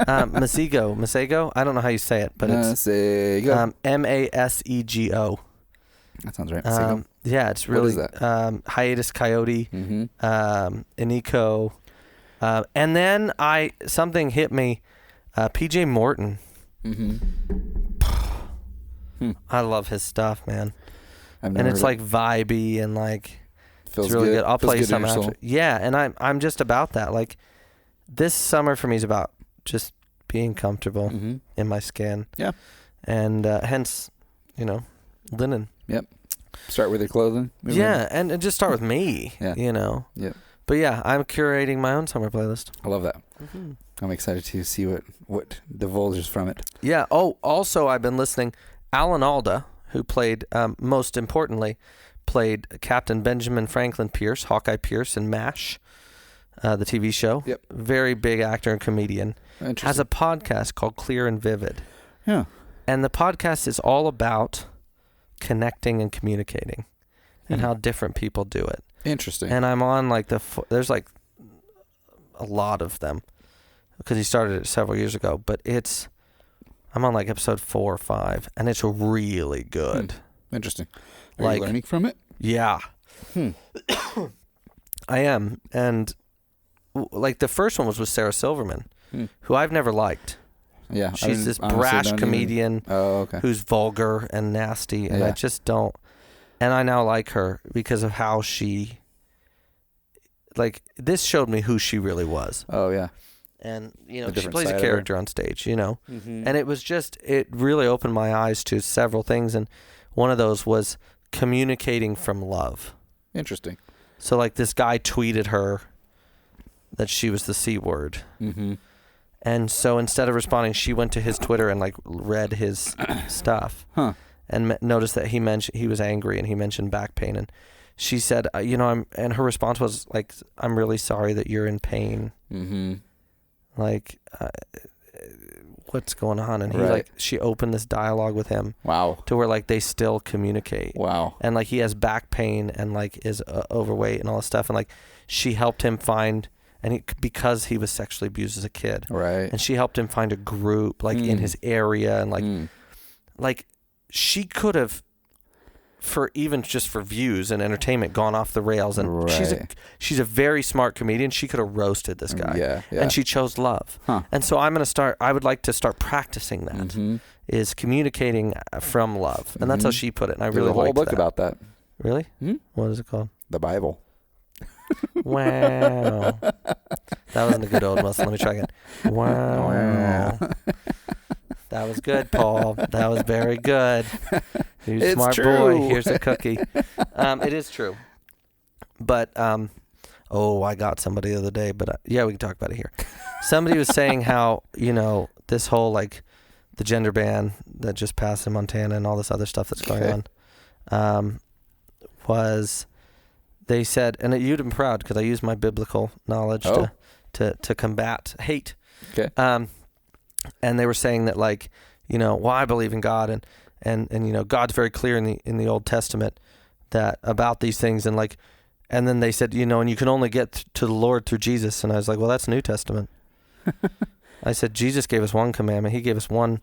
Masego. I don't know how you say it, but it's Masego. That sounds right. Yeah, it's really what is that? Hiatus Coyote, Iniko, and then something hit me. PJ Morton. I love his stuff, man. And it's like vibey and like feels it's really good. I'll Feels play good some in your after. soul. Yeah, and I'm just about that. Like this summer for me is about just being comfortable in my skin. Yeah. And hence, linen. Yep. Start with your clothing. Yeah, and just start with me. Yeah. Yep. But yeah, I'm curating my own summer playlist. I love that. I'm excited to see what divulges from it. Yeah. Oh, also I've been listening. Alan Alda, who played, most importantly, played Captain Benjamin Franklin Pierce, Hawkeye Pierce in MASH, the TV show. Yep. Very big actor and comedian. Has a podcast called Clear and Vivid. Yeah. And the podcast is all about connecting and communicating and how different people do it. Interesting. And I'm on like there's like a lot of them because he started it several years ago, but I'm on like episode 4 or 5 and it's really good. Interesting. Are you learning from it? Yeah. I am. And like the first one was with Sarah Silverman, who I've never liked. Yeah. She's this brash comedian who's vulgar and nasty, and I just don't. And I now like her because of how she, like, this showed me who she really was. Oh, yeah. And, she plays a character on stage, And it was it really opened my eyes to several things. And one of those was communicating from love. Interesting. So, like, this guy tweeted her that she was the C word. And so instead of responding, she went to his Twitter and, like, read his stuff. And noticed that he was angry and he mentioned back pain. And she said, and her response was, like, I'm really sorry that you're in pain. Like, what's going on? And she opened this dialogue with him. Wow. To where, like, they still communicate. Wow. And, like, he has back pain and, like, is overweight and all this stuff. And, like, she helped him find, because he was sexually abused as a kid. Right. And she helped him find a group, like, in his area. And, like, she could have, just for views and entertainment, gone off the rails. And she's a very smart comedian. She could have roasted this guy. Yeah. And she chose love. And so I would like to start practicing that, is communicating from love. And that's how she put it. And I really liked that. There's a whole book about that. Really? What is it called? The Bible. Wow. That wasn't a good old muscle. Let me try again. Wow. That was good, Paul. That was very good. You smart boy. Here's a cookie. It is true. But, I got somebody the other day, but we can talk about it here. Somebody was saying how, this whole, like, the gender ban that just passed in Montana and all this other stuff that's going on, they said, and you'd have been proud because I used my biblical knowledge to combat hate. Okay. And they were saying that, like, I believe in God and God's very clear in the Old Testament that about these things, and like, and then they said, and you can only get to the Lord through Jesus. And I was like, well, that's New Testament. I said, Jesus gave us one commandment. He gave us one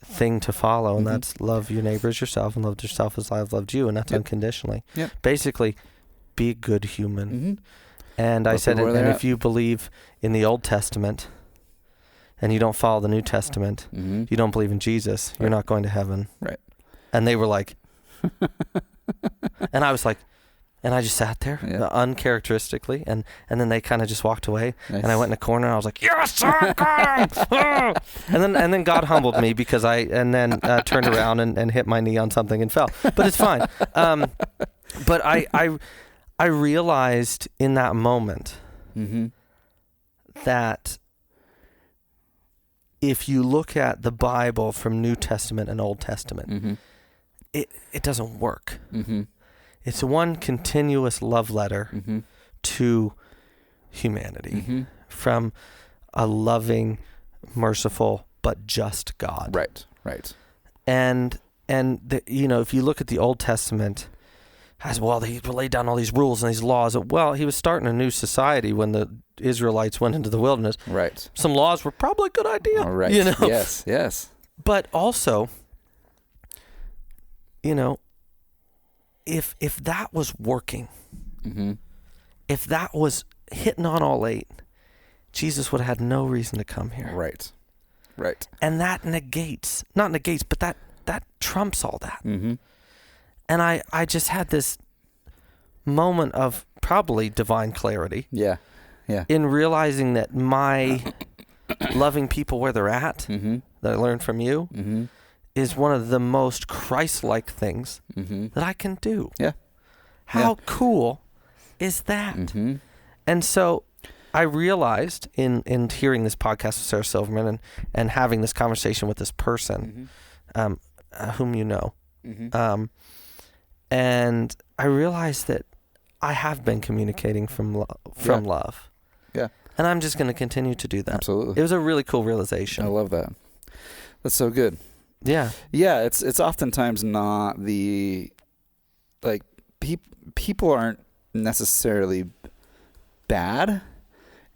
thing to follow, and that's love your neighbor as yourself, and love yourself as I've loved you, and that's unconditionally. Yep. Basically, be a good human. And I said, and if you believe in the Old Testament and you don't follow the New Testament, you don't believe in Jesus, you're not going to heaven. Right. And they were like, and I was like, and I just sat there uncharacteristically, and then they kind of just walked away. Nice. And I went in a corner and I was like, yes, sir, God! and then God humbled me because I turned around and hit my knee on something and fell. But it's fine. But I realized in that moment that if you look at the Bible from New Testament and Old Testament, it doesn't work. It's one continuous love letter to humanity from a loving, merciful, but just God. Right. And if you look at the Old Testament, as well, he laid down all these rules and these laws. Well, he was starting a new society when the Israelites went into the wilderness. Right. Some laws were probably a good idea. All right. Yes. But also, if that was working, if that was hitting on all 8, Jesus would have had no reason to come here. Right. And that not negates, but that trumps all that. Mm-hmm. And I just had this moment of probably divine clarity. Yeah. In realizing that my loving people where they're at, that I learned from you, is one of the most Christ-like things that I can do. Yeah. How cool is that? And so I realized in hearing this podcast with Sarah Silverman and having this conversation with this person, whom you know, and I realized that I have been communicating from love. Yeah. And I'm just going to continue to do that. Absolutely. It was a really cool realization. I love that. That's so good. Yeah. Yeah, it's oftentimes not the, like, people aren't necessarily bad.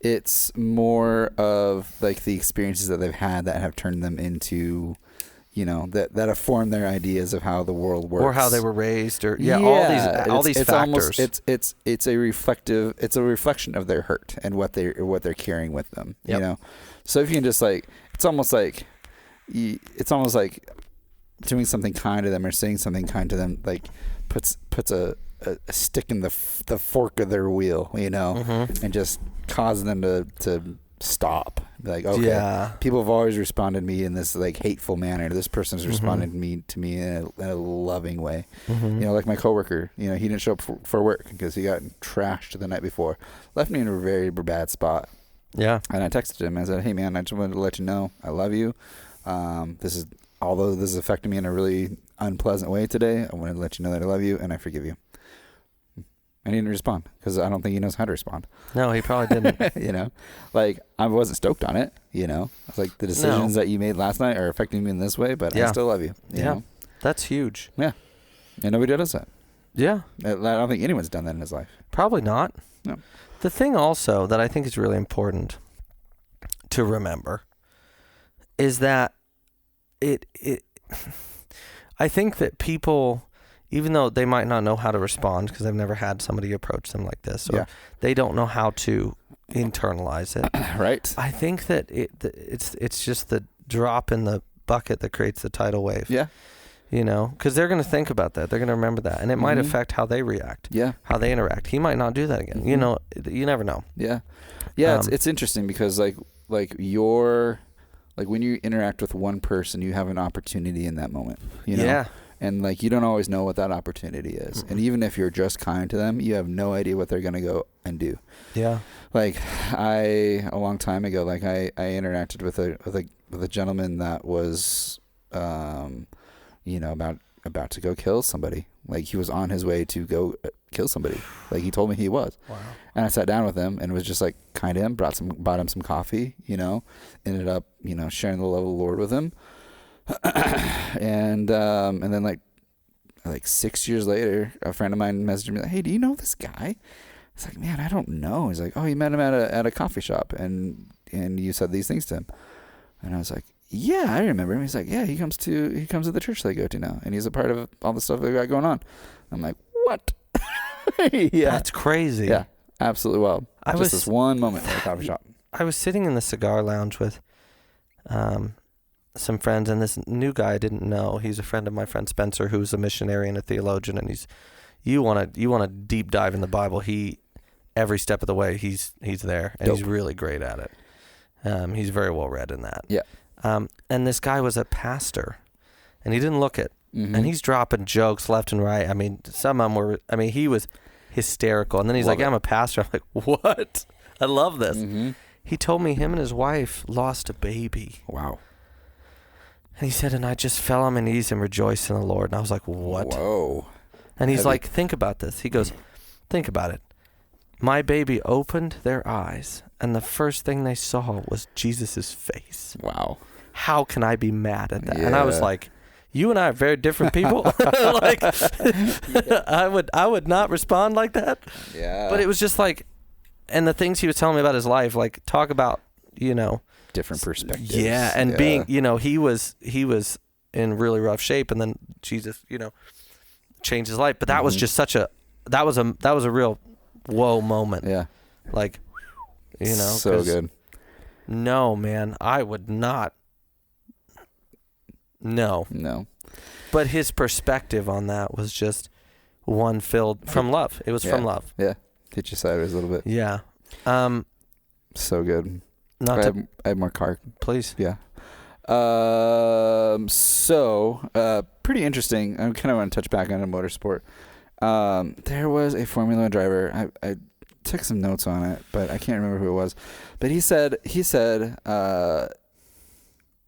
It's more of, like, the experiences that they've had that have turned them into, that have formed their ideas of how the world works, or how they were raised, or all these factors. It's a reflection of their hurt and what they're carrying with them. Yep. So if you can just, like, it's almost like doing something kind to them or saying something kind to them, like puts a stick in the fork of their wheel, and just cause them to stop. Like, okay, people have always responded to me in this, like, hateful manner. This person's responded to me in a loving way. Like my coworker, he didn't show up for work because he got trashed the night before, left me in a very bad spot. Yeah. And I texted him. I said, "Hey man, I just wanted to let you know I love you. Although this is affecting me in a really unpleasant way today, I wanted to let you know that I love you and I forgive you." And he didn't respond because I don't think he knows how to respond. No, he probably didn't. Like, I wasn't stoked on it. I was like, the decisions that you made last night are affecting me in this way, but I still love you. You know? That's huge. Yeah. And nobody does that. Yeah. I don't think anyone's done that in his life. Probably not. No. The thing also that I think is really important to remember is that I think that people, even though they might not know how to respond because they've never had somebody approach them like this, or they don't know how to internalize it. Right. I think that it's just the drop in the bucket that creates the tidal wave. Yeah. Because they're going to think about that. They're going to remember that. And it might affect how they react. Yeah. How they interact. He might not do that again. You never know. Yeah. Yeah. It's interesting because like when you interact with one person, you have an opportunity in that moment, Yeah. And, like, you don't always know what that opportunity is. And even if you're just kind to them, you have no idea what they're going to go and do. Yeah. Like, a long time ago, like, I interacted with a gentleman that was, about to go kill somebody. Like, he was on his way to go kill somebody. Like, he told me he was. Wow. And I sat down with him and was just, like, kind to him, bought him some coffee, ended up, sharing the love of the Lord with him. And then like 6 years later, a friend of mine messaged me like, "Hey, do you know this guy?" It's like, "Man, I don't know." He's like, "Oh, you met him at a coffee shop and you said these things to him." And I was like, "Yeah, I remember him." He's like, "Yeah, he comes to the church that I go to now, and he's a part of all the stuff they got going on." I'm like, "What?" Yeah, that's crazy. Yeah, absolutely wild. This one moment at a coffee shop. I was sitting in the cigar lounge with some friends, and this new guy I didn't know. He's a friend of my friend Spencer, who's a missionary and a theologian, and you want to deep dive in the Bible. Every step of the way he's there, and Dope. He's really great at it. He's very well read in that. Yeah. And this guy was a pastor, and he didn't look it. Mm-hmm. And he's dropping jokes left and right. I mean, some of them were. I mean, he was hysterical. And then he's like, "I'm a pastor." I'm like, "What? I love this." Mm-hmm. He told me him and his wife lost a baby. Wow. And he said, "And I just fell on my knees and rejoiced in the Lord." And I was like, "What?" Whoa. And he's like, "Think about this." He goes, "Think about it. My baby opened their eyes, and the first thing they saw was Jesus's face. Wow. How can I be mad at that?" Yeah. And I was like, you and I are very different people. Like, I would not respond like that. Yeah. But it was just like, and the things he was telling me about his life, like talk about, different perspectives. Yeah, and being, he was in really rough shape, and then Jesus, changed his life. But that was just that was a real whoa moment. Yeah. Like, so good. No, man, I would not. No. But his perspective on that was just one filled from love. It was from love. Yeah. Hit you sideways a little bit. Yeah. So good. I have more car. Please. Yeah. Pretty interesting. I kind of want to touch back on a motorsport. There was a Formula One driver. I took some notes on it, but I can't remember who it was. But he said,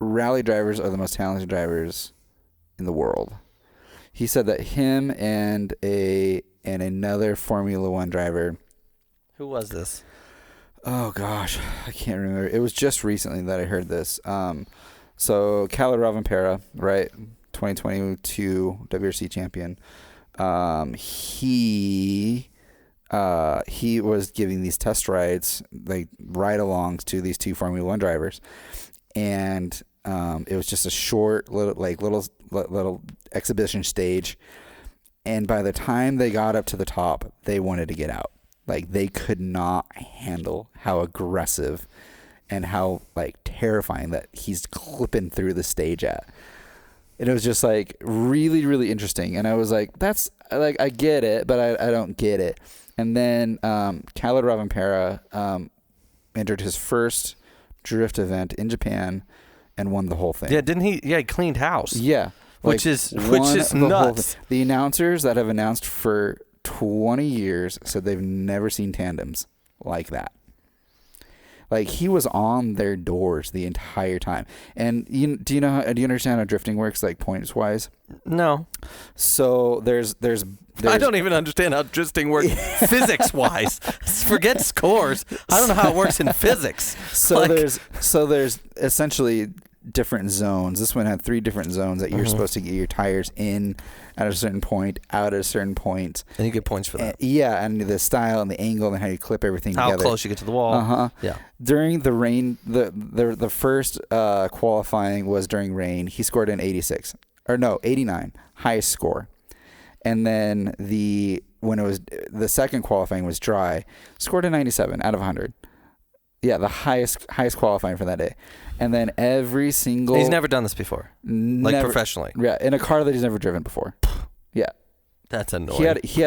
rally drivers are the most talented drivers in the world. He said that him and another Formula One driver. Who was this? Oh gosh, I can't remember. It was just recently that I heard this. So Kalle Dominance, right, 2022 WRC champion. He was giving these test rides, like ride-alongs to these two Formula One drivers, and it was just a short little exhibition stage. And by the time they got up to the top, they wanted to get out. Like, they could not handle how aggressive and how, like, terrifying that he's clipping through the stage at. And it was just, like, really, really interesting. And I was like, that's, like, I get it, but I don't get it. And then Kalle Dominance entered his first drift event in Japan and won the whole thing. Yeah, didn't he? Yeah, he cleaned house. Yeah. Which is nuts. The announcers that have announced for 20 years said they've never seen tandems like that. Like, he was on their doors the entire time. And do you understand how drifting works, like, points wise? No. So there's I don't even understand how drifting works physics wise. Forget scores. I don't know how it works in physics. So there's essentially different zones. This one had 3 different zones that you're supposed to get your tires in at a certain point, out at a certain point. And you get points for that. And the style and the angle and how you clip everything together. How close you get to the wall. Yeah. During the rain, the first qualifying was during rain. He scored an 89, highest score. And then when it was the second qualifying was dry, scored a 97 out of 100. Yeah, the highest qualifying for that day. And then every single... He's never done this before. Like, professionally. Yeah, in a car that he's never driven before. Yeah. That's annoying. He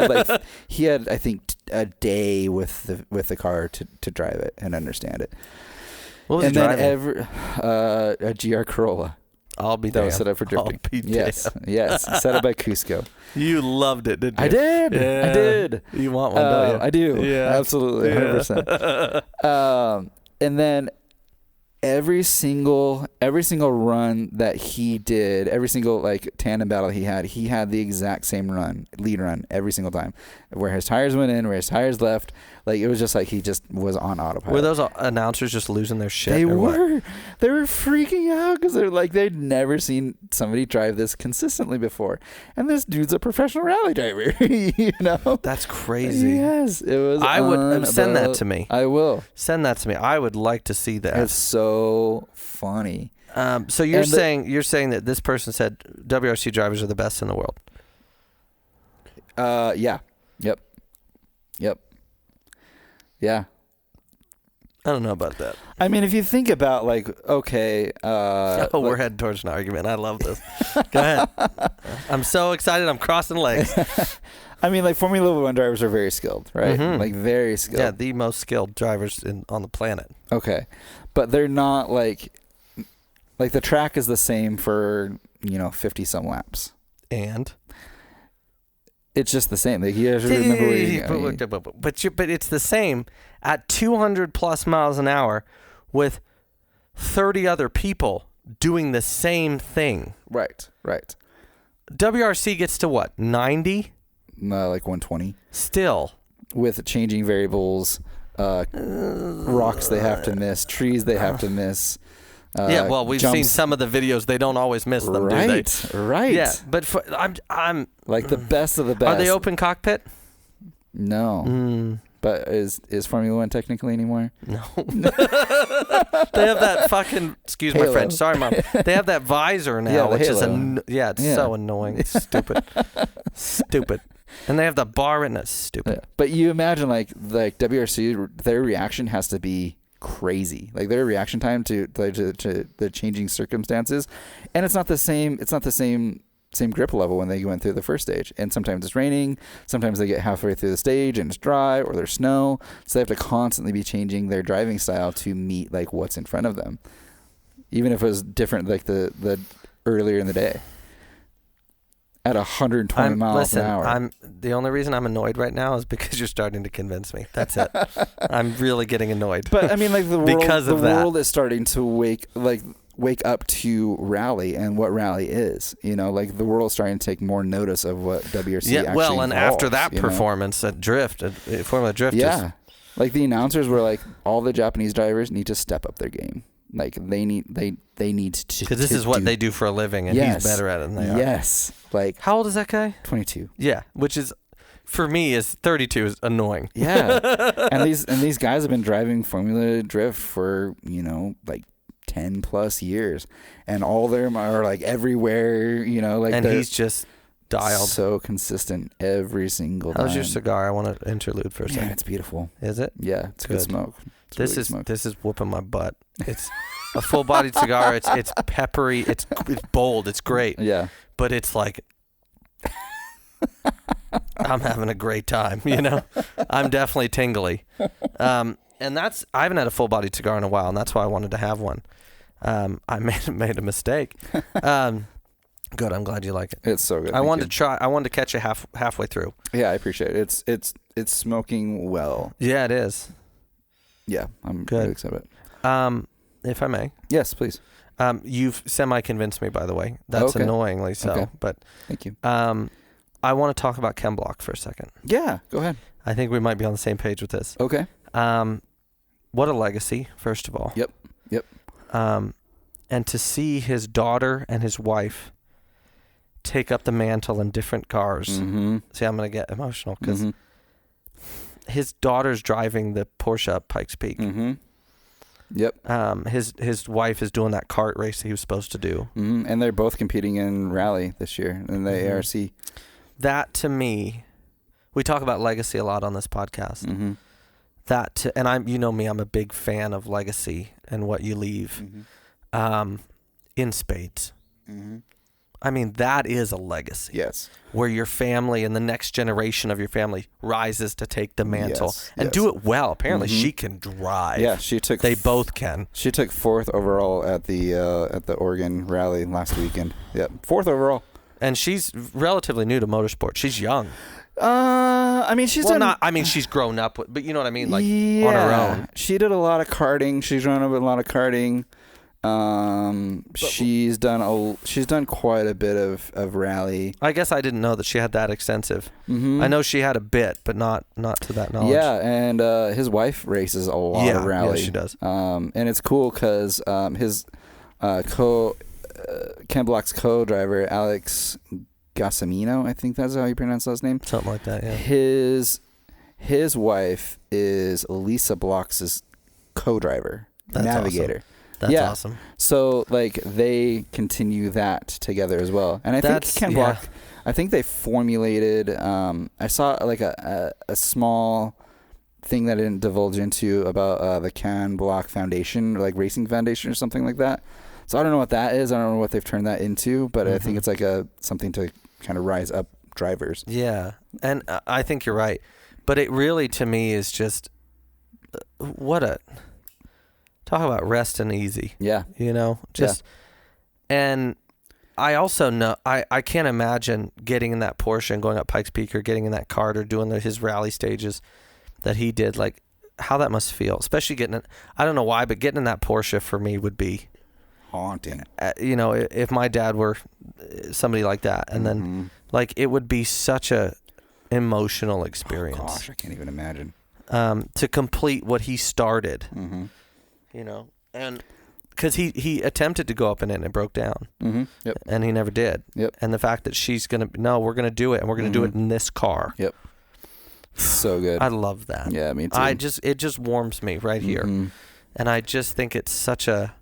had I think a day with the car to drive it and understand it. What was he driving? A GR Corolla. I'll be that damned. was set up for drifting. I'll be yes, damned. Yes, set up by Cusco. You loved it, didn't you? I did. Yeah. I did. You want one, don't you? I do. Yeah, absolutely, 100%. And then every single run that he did, every single like tandem battle he had the exact same lead run every single time, where his tires went in, where his tires left. Like, it was just like he just was on autopilot. Were those announcers just losing their shit? They were. What? They were freaking out because they're like, they'd never seen somebody drive this consistently before, and this dude's a professional rally driver. That's crazy. Yes, it was. I would send that to me. I will send that to me. I would like to see that. It's so funny. So you're saying that this person said WRC drivers are the best in the world? Yeah. Yep. Yeah. I don't know about that. I mean, if you think about, like, okay. We're heading towards an argument. I love this. Go ahead. I'm so excited. I'm crossing legs. I mean, like, Formula One drivers are very skilled, right? Mm-hmm. Like, very skilled. Yeah, the most skilled drivers on the planet. Okay. But they're not, like the track is the same for, 50-some laps. And? It's just the same. Like, you have to remember but it's the same at 200 plus miles an hour with 30 other people doing the same thing. Right. WRC gets to what? 90? No, like 120. Still. With changing variables, rocks they have to miss, trees they have to miss. Yeah, well, we've seen some of the videos. They don't always miss them, do they? Right. Yeah, but I'm like the best of the best. Are they open cockpit? No. But is Formula One technically anymore? No. They have that fucking, excuse Halo. my French, sorry, Mom. They have that visor now, which is, it's so annoying. It's stupid. Stupid. And they have the bar in it. Stupid. Yeah. But you imagine like WRC, their reaction has to be crazy. Like their reaction time to the changing circumstances. And it's not the same grip level when they went through the first stage. And sometimes it's raining, sometimes they get halfway through the stage and it's dry, or there's snow, so they have to constantly be changing their driving style to meet like what's in front of them, even if it was different like the earlier in the day at 120 miles an hour. The only reason I'm annoyed right now is because you're starting to convince me. That's it. I'm really getting annoyed. But I mean, like the world is starting to wake up to rally and what rally is, like the world's starting to take more notice of what WRC actually well, and involves, after that performance at Formula Drift. Yeah. Like the announcers were like, all the Japanese drivers need to step up their game. Like they need to. Because this is what they do for a living and he's better at it than they are. Yes. Like. How old is that guy? 22. Yeah. Which is, for me, 32 is annoying. Yeah. and these guys have been driving Formula Drift for, like 10 plus years, and all of them are like everywhere, like, and he's just dialed so consistent every single time. How's your cigar? I want to interlude for a second. Yeah, it's beautiful. Is it? Yeah, it's good smoke. This is whooping my butt. It's a full bodied cigar. It's peppery. It's bold. It's great. Yeah, but it's like I'm having a great time. I'm definitely tingly. And I haven't had a full bodied cigar in a while, and that's why I wanted to have one. I made a mistake. Good. I'm glad you like it. It's so good. I wanted to catch it halfway through. Yeah, I appreciate it. It's smoking well. Yeah, it is. Yeah, I'm good. Really excited. If I may. Yes, please. You've semi-convinced me, by the way. That's annoyingly so. Okay. But thank you. I want to talk about Chem Block for a second. Yeah, go ahead. I think we might be on the same page with this. Okay. What a legacy, first of all. Yep. And to see his daughter and his wife take up the mantle in different cars. Mm-hmm. See, I'm going to get emotional because his daughter's driving the Porsche up Pikes Peak. Mm-hmm. Yep. His wife is doing that kart race that he was supposed to do. Mm-hmm. And they're both competing in rally this year in the ARC. That to me, we talk about legacy a lot on this podcast. Mm-hmm. And I'm a big fan of legacy and what you leave in spades. Mm-hmm. I mean, that is a legacy. Yes. Where your family and the next generation of your family rises to take the mantle and do it well. Apparently, she can drive. Yeah, they both can. She took 4th overall at the Oregon rally last weekend. Yeah, 4th overall. And she's relatively new to motorsport. She's young. I mean, she's she's grown up with, but you know what I mean, like on her own. She did a lot of karting. She's run up with a lot of karting. She's done quite a bit of rally. I guess I didn't know that she had that extensive. Mm-hmm. I know she had a bit, but not to that knowledge. Yeah, and his wife races a lot of rally. Yeah, she does. And it's cool because his Chem Block's co-driver Alex Gassamino, I think that's how you pronounce his name. Something like that, yeah. His wife is Lisa Block's co-driver, navigator. Awesome. That's awesome. So like they continue that together as well. And I think Chem Block, I think they formulated, I saw like a small thing that I didn't divulge into about the Chem Block Foundation, or like Racing Foundation or something like that. So I don't know what that is. I don't know what they've turned that into, but I think it's like something to kind of rise up drivers. Yeah. And I think you're right. But it really, to me, is just talk about rest and easy. Yeah. And I also know, I can't imagine getting in that Porsche and going up Pikes Peak or getting in that kart or doing his rally stages that he did, like how that must feel, especially I don't know why, but getting in that Porsche for me would be haunting. If my dad were somebody like that, and then like it would be such a emotional experience. Oh gosh, I can't even imagine. To complete what he started. Mm-hmm. And because he attempted to go up in it and it broke down. Yep. And he never did. Yep. And the fact that she's going to, no, we're going to do it, and we're going to do it in this car. Yep. So good. I love that. Yeah, me too. It just warms me right here. And I just think it's such a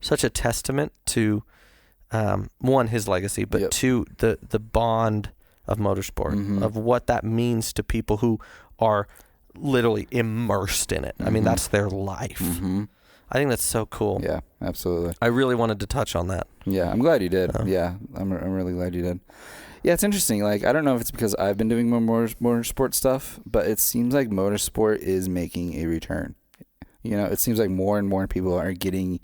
testament to, one, his legacy, but two, the bond of motorsport, of what that means to people who are literally immersed in it. I mean, that's their life. I think that's so cool. Yeah, absolutely. I really wanted to touch on that. Yeah, I'm glad you did. Yeah, I'm really glad you did. Yeah, it's interesting. Like, I don't know if it's because I've been doing more motorsport stuff, but it seems like motorsport is making a return. You know, it seems like more and more people are getting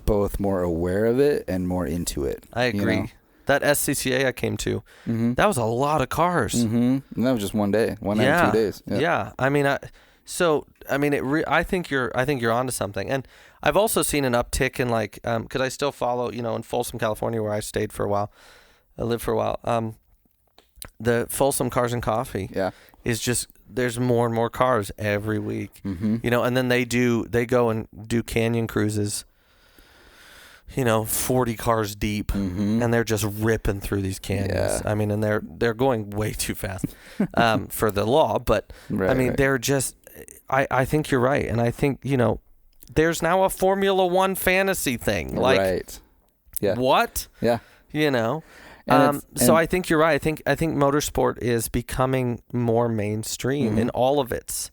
both more aware of it and more into it. I agree. You know? That SCCA I came to, that was a lot of cars. And that was just one day, one night, 2 days. Yeah. I mean, I think you're onto something. And I've also seen an uptick in, like, because I still follow, you know, in Folsom, California, where I stayed for a while. I lived for a while. The Folsom Cars and Coffee is just, there's more and more cars every week. You know, and then they go and do canyon cruises, you know, 40 cars deep, and they're just ripping through these canyons. I mean, and they're going way too fast for the law, but they're just, I think you're right. And I think, you know, there's now a Formula One fantasy thing. Like, what? Yeah. You know? So I think you're right. I think motorsport is becoming more mainstream in all of its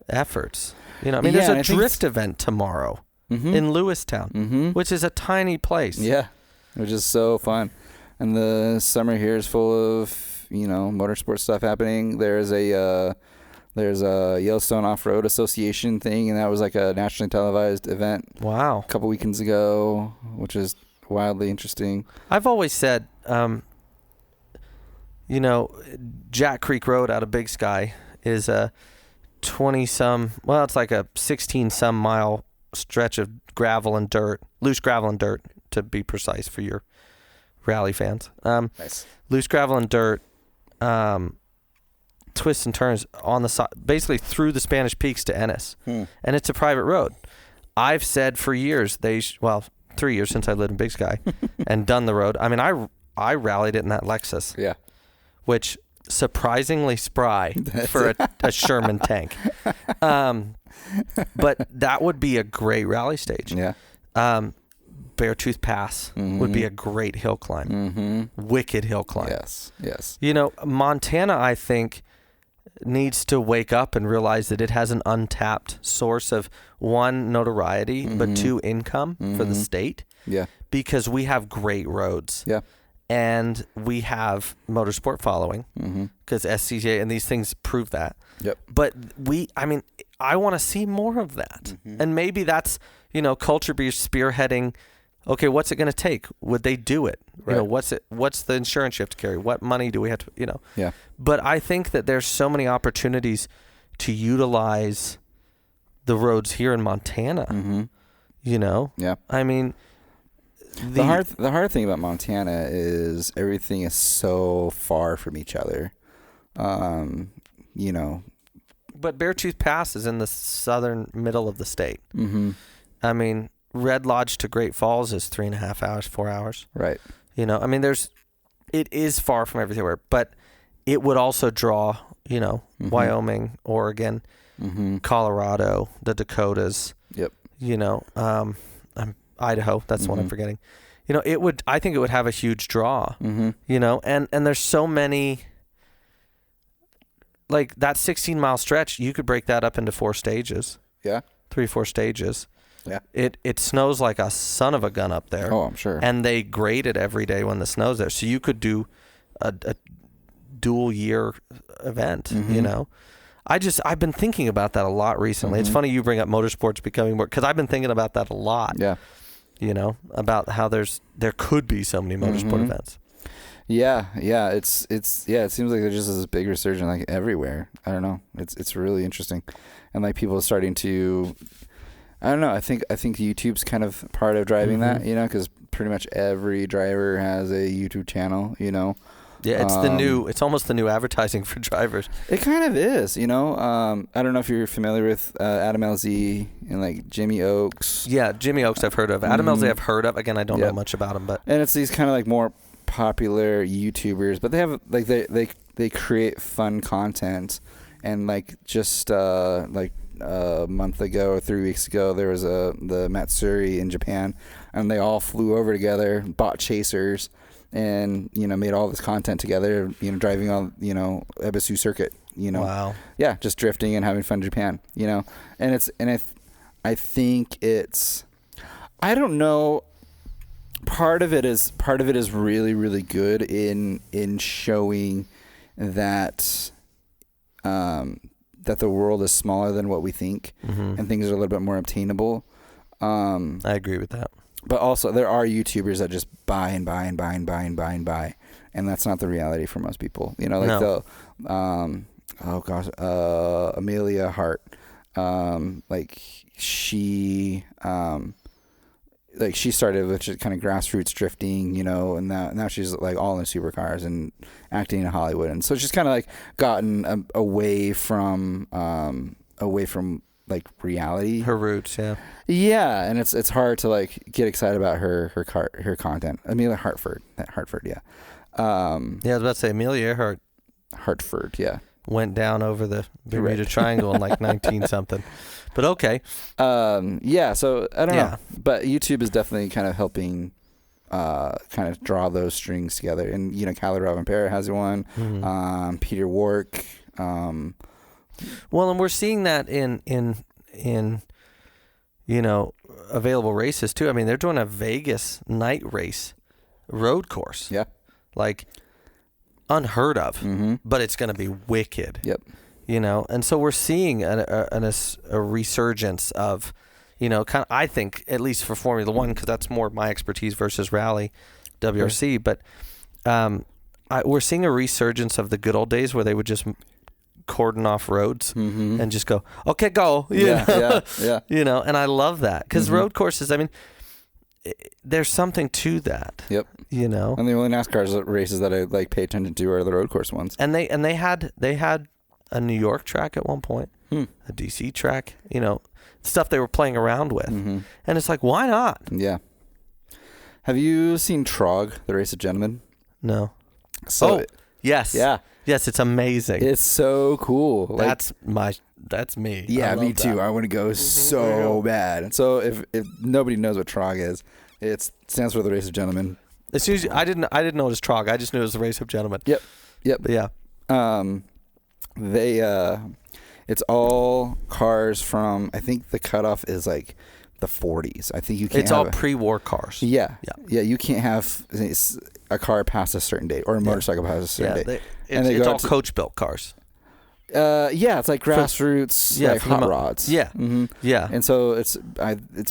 efforts. You know, I mean, there's a drift event tomorrow in Lewistown, which is a tiny place. Yeah, which is so fun. And the summer here is full of, you know, motorsport stuff happening. There's a Yellowstone Off-Road Association thing, and that was like a nationally televised event. Wow. A couple weekends ago, which is wildly interesting. I've always said, you know, Jack Creek Road out of Big Sky is a 20-some, well, it's like a 16-some mile stretch of gravel and dirt, loose gravel and dirt, to be precise for your rally fans. Nice. Loose gravel and dirt, twists and turns on the side, basically through the Spanish Peaks to Ennis. And it's a private road. I've said for years, 3 years since I lived in Big Sky and done the road. I mean, I rallied it in that Lexus. Yeah. Which, surprisingly spry for a Sherman tank. But that would be a great rally stage. Yeah. Beartooth Pass would be a great hill climb. Wicked hill climb. Yes, yes. You know, Montana, I think, needs to wake up and realize that it has an untapped source of, one, notoriety, but two, income for the state. Yeah. Because we have great roads. Yeah. And we have motorsport following, because SCCA and these things prove that. Yep. But I want to see more of that. And maybe that's, you know, Culture Beer spearheading. Okay, what's it going to take? Would they do it? Right. You know, what's the insurance you have to carry? What money do we have to, you know? Yeah. But I think that there's so many opportunities to utilize the roads here in Montana. You know? Yeah. I mean, the hard thing about Montana is everything is so far from each other. You know. But Beartooth Pass is in the southern middle of the state. I mean, Red Lodge to Great Falls is 3.5 hours, 4 hours. Right. You know, I mean, it is far from everywhere, but it would also draw, you know, Wyoming, Oregon, Colorado, the Dakotas. Yep. You know, Idaho. That's the one I'm forgetting. You know, I think it would have a huge draw. You know, and there's so many. Like that 16-mile stretch, you could break that up into 4 stages. Yeah. 3-4 stages. Yeah. It snows like a son of a gun up there. Oh, I'm sure. And they grade it every day when the snow's there. So you could do a dual year event, you know. I've been thinking about that a lot recently. It's funny you bring up motorsports becoming more, because I've been thinking about that a lot. Yeah. You know, about how there could be so many motorsport events. Yeah, it seems like there's just this big resurgence like everywhere. I don't know. It's really interesting. And like people are starting to, I don't know, I think YouTube's kind of part of driving that, you know, because pretty much every driver has a YouTube channel, you know. Yeah, it's almost the new advertising for drivers. It kind of is, you know. I don't know if you're familiar with Adam LZ and like Jimmy Oaks. Yeah, Jimmy Oaks I've heard of. Adam LZ I've heard of. Again, I don't know much about him, but and it's these kind of like more popular YouTubers, but they have like they create fun content, and like just like a month ago or 3 weeks ago, there was the Matsuri in Japan, and they all flew over together, bought chasers, and made all this content together, driving on Ebisu circuit, Wow. Yeah, just drifting and having fun in Japan, and I think it's, I don't know, part of it is really, really good in showing that that the world is smaller than what we think, and things are a little bit more obtainable. I agree with that. But also, there are YouTubers that just buy and buy and buy and buy and buy and buy, and that's not the reality for most people. They'll, Amelia Hart, she started with just kind of grassroots drifting, and now she's like all in supercars and acting in Hollywood, and so she's kind of like gotten away from like reality, her roots. Yeah, and it's hard to like get excited about her content. Amelia Hartford, yeah. I was about to say Amelia Earhart. Hartford, yeah. Went down over the Bermuda Triangle in like 19 something. But okay. Yeah, so I don't know. But YouTube is definitely kind of helping kind of draw those strings together. And, Kalle Dominance has one. Peter Wark. Well, and we're seeing that in available races too. I mean, they're doing a Vegas night race road course. Yeah. Like unheard of, but it's going to be wicked. Yep. And so we're seeing a resurgence of, kind of, I think, at least for Formula One, because that's more my expertise versus rally, WRC. But we're seeing a resurgence of the good old days where they would just cordon off roads and just go, okay, go. Yeah. And I love that because road courses, I mean, there's something to that. Yep. And the only NASCAR races that I like pay attention to are the road course ones. And they had a New York track at one point, a DC track, stuff they were playing around with. And it's like, why not? Yeah. Have you seen Trog, the Race of Gentlemen? No. So yes. Yeah. Yes, it's amazing. It's so cool. That's me. Yeah, me too. I want to go so bad. And so if nobody knows what Trog is, it stands for the Race of Gentlemen. As soon as I didn't know it was Trog. I just knew it was the Race of Gentlemen. Yep. But yeah. It's all cars from, I think the cutoff is like the 40s. I think you can't. It's all pre-war cars. Yeah. You can't have a car past a certain date or a motorcycle past a certain date. It's all coach-built cars. It's like grassroots, like hot rods. Yeah. Yeah. And so it's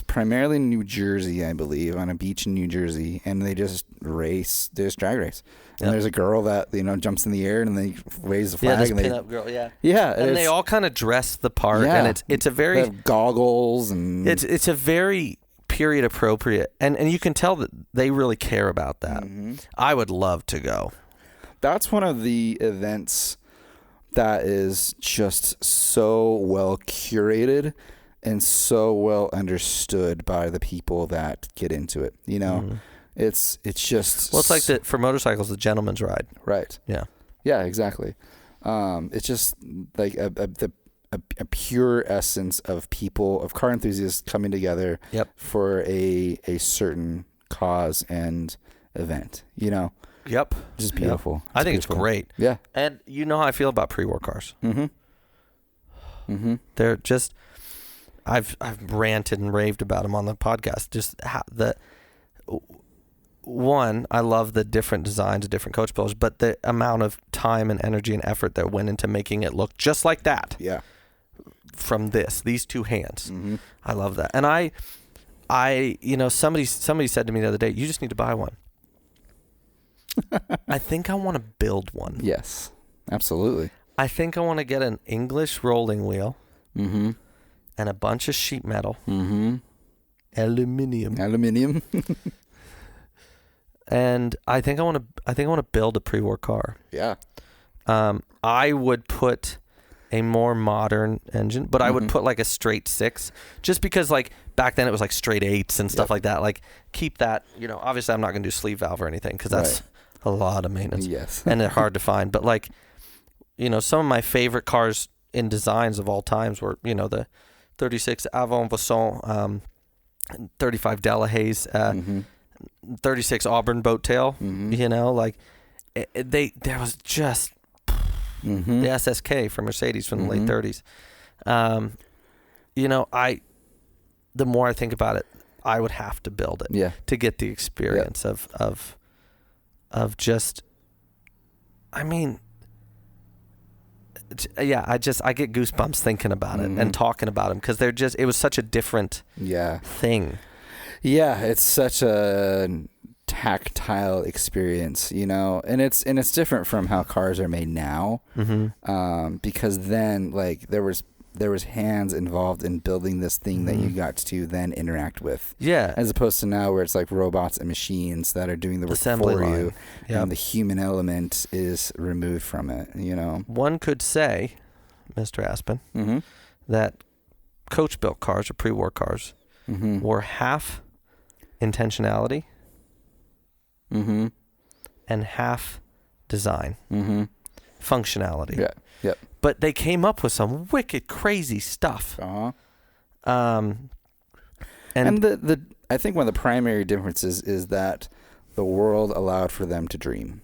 primarily in New Jersey, I believe, on a beach in New Jersey, and they just race. They just drag race. And there's a girl that jumps in the air and they waves the flag. Yeah, and pin-up girl. Yeah. Yeah. And they all kind of dress the part. Yeah. And it's a very, they have goggles and it's a very period appropriate, and you can tell that they really care about that. I would love to go. That's one of the events that is just so well curated and so well understood by the people that get into it. It's just, well, it's like for motorcycles, the gentleman's ride. Right. Yeah, exactly. It's just like a pure essence of people, of car enthusiasts coming together for a certain cause and event, Yep. Just beautiful. I think beautiful. It's great. Yeah. And you know how I feel about pre-war cars. They're just, I've ranted and raved about them on the podcast. Just how I love the different designs of different coach builders, but the amount of time and energy and effort that went into making it look just like that. Yeah. From these two hands. I love that. And I somebody said to me the other day, you just need to buy one. I think I want to build one. Yes, absolutely. I think I want to get an English rolling wheel and a bunch of sheet metal, aluminium, And I think I want to build a pre-war car. Yeah. I would put a more modern engine, but I would put like a straight 6, just because like back then it was like straight 8s and stuff like that. Like keep that, obviously I'm not going to do sleeve valve or anything because that's a lot of maintenance. Yes. And they're hard to find. But like, some of my favorite cars in designs of all times were, the 36 Avant Vasson, 35 Delahaye, 36 Auburn Boat Tail, like there was just the SSK from Mercedes from the late 30s. The more I think about it, I would have to build it to get the experience of just, I mean, I get goosebumps thinking about it and talking about them because it was such a different thing. Yeah, it's such a tactile experience, and it's different from how cars are made now, because then like there was hands involved in building this thing that you got to then interact with, as opposed to now where it's like robots and machines that are doing the work assembly for line. you, and the human element is removed from it. One could say, Mr. Aspen, that coach built cars or pre-war cars were half intentionality and half design, functionality. But they came up with some wicked crazy stuff. And the I think one of the primary differences is that the world allowed for them to dream.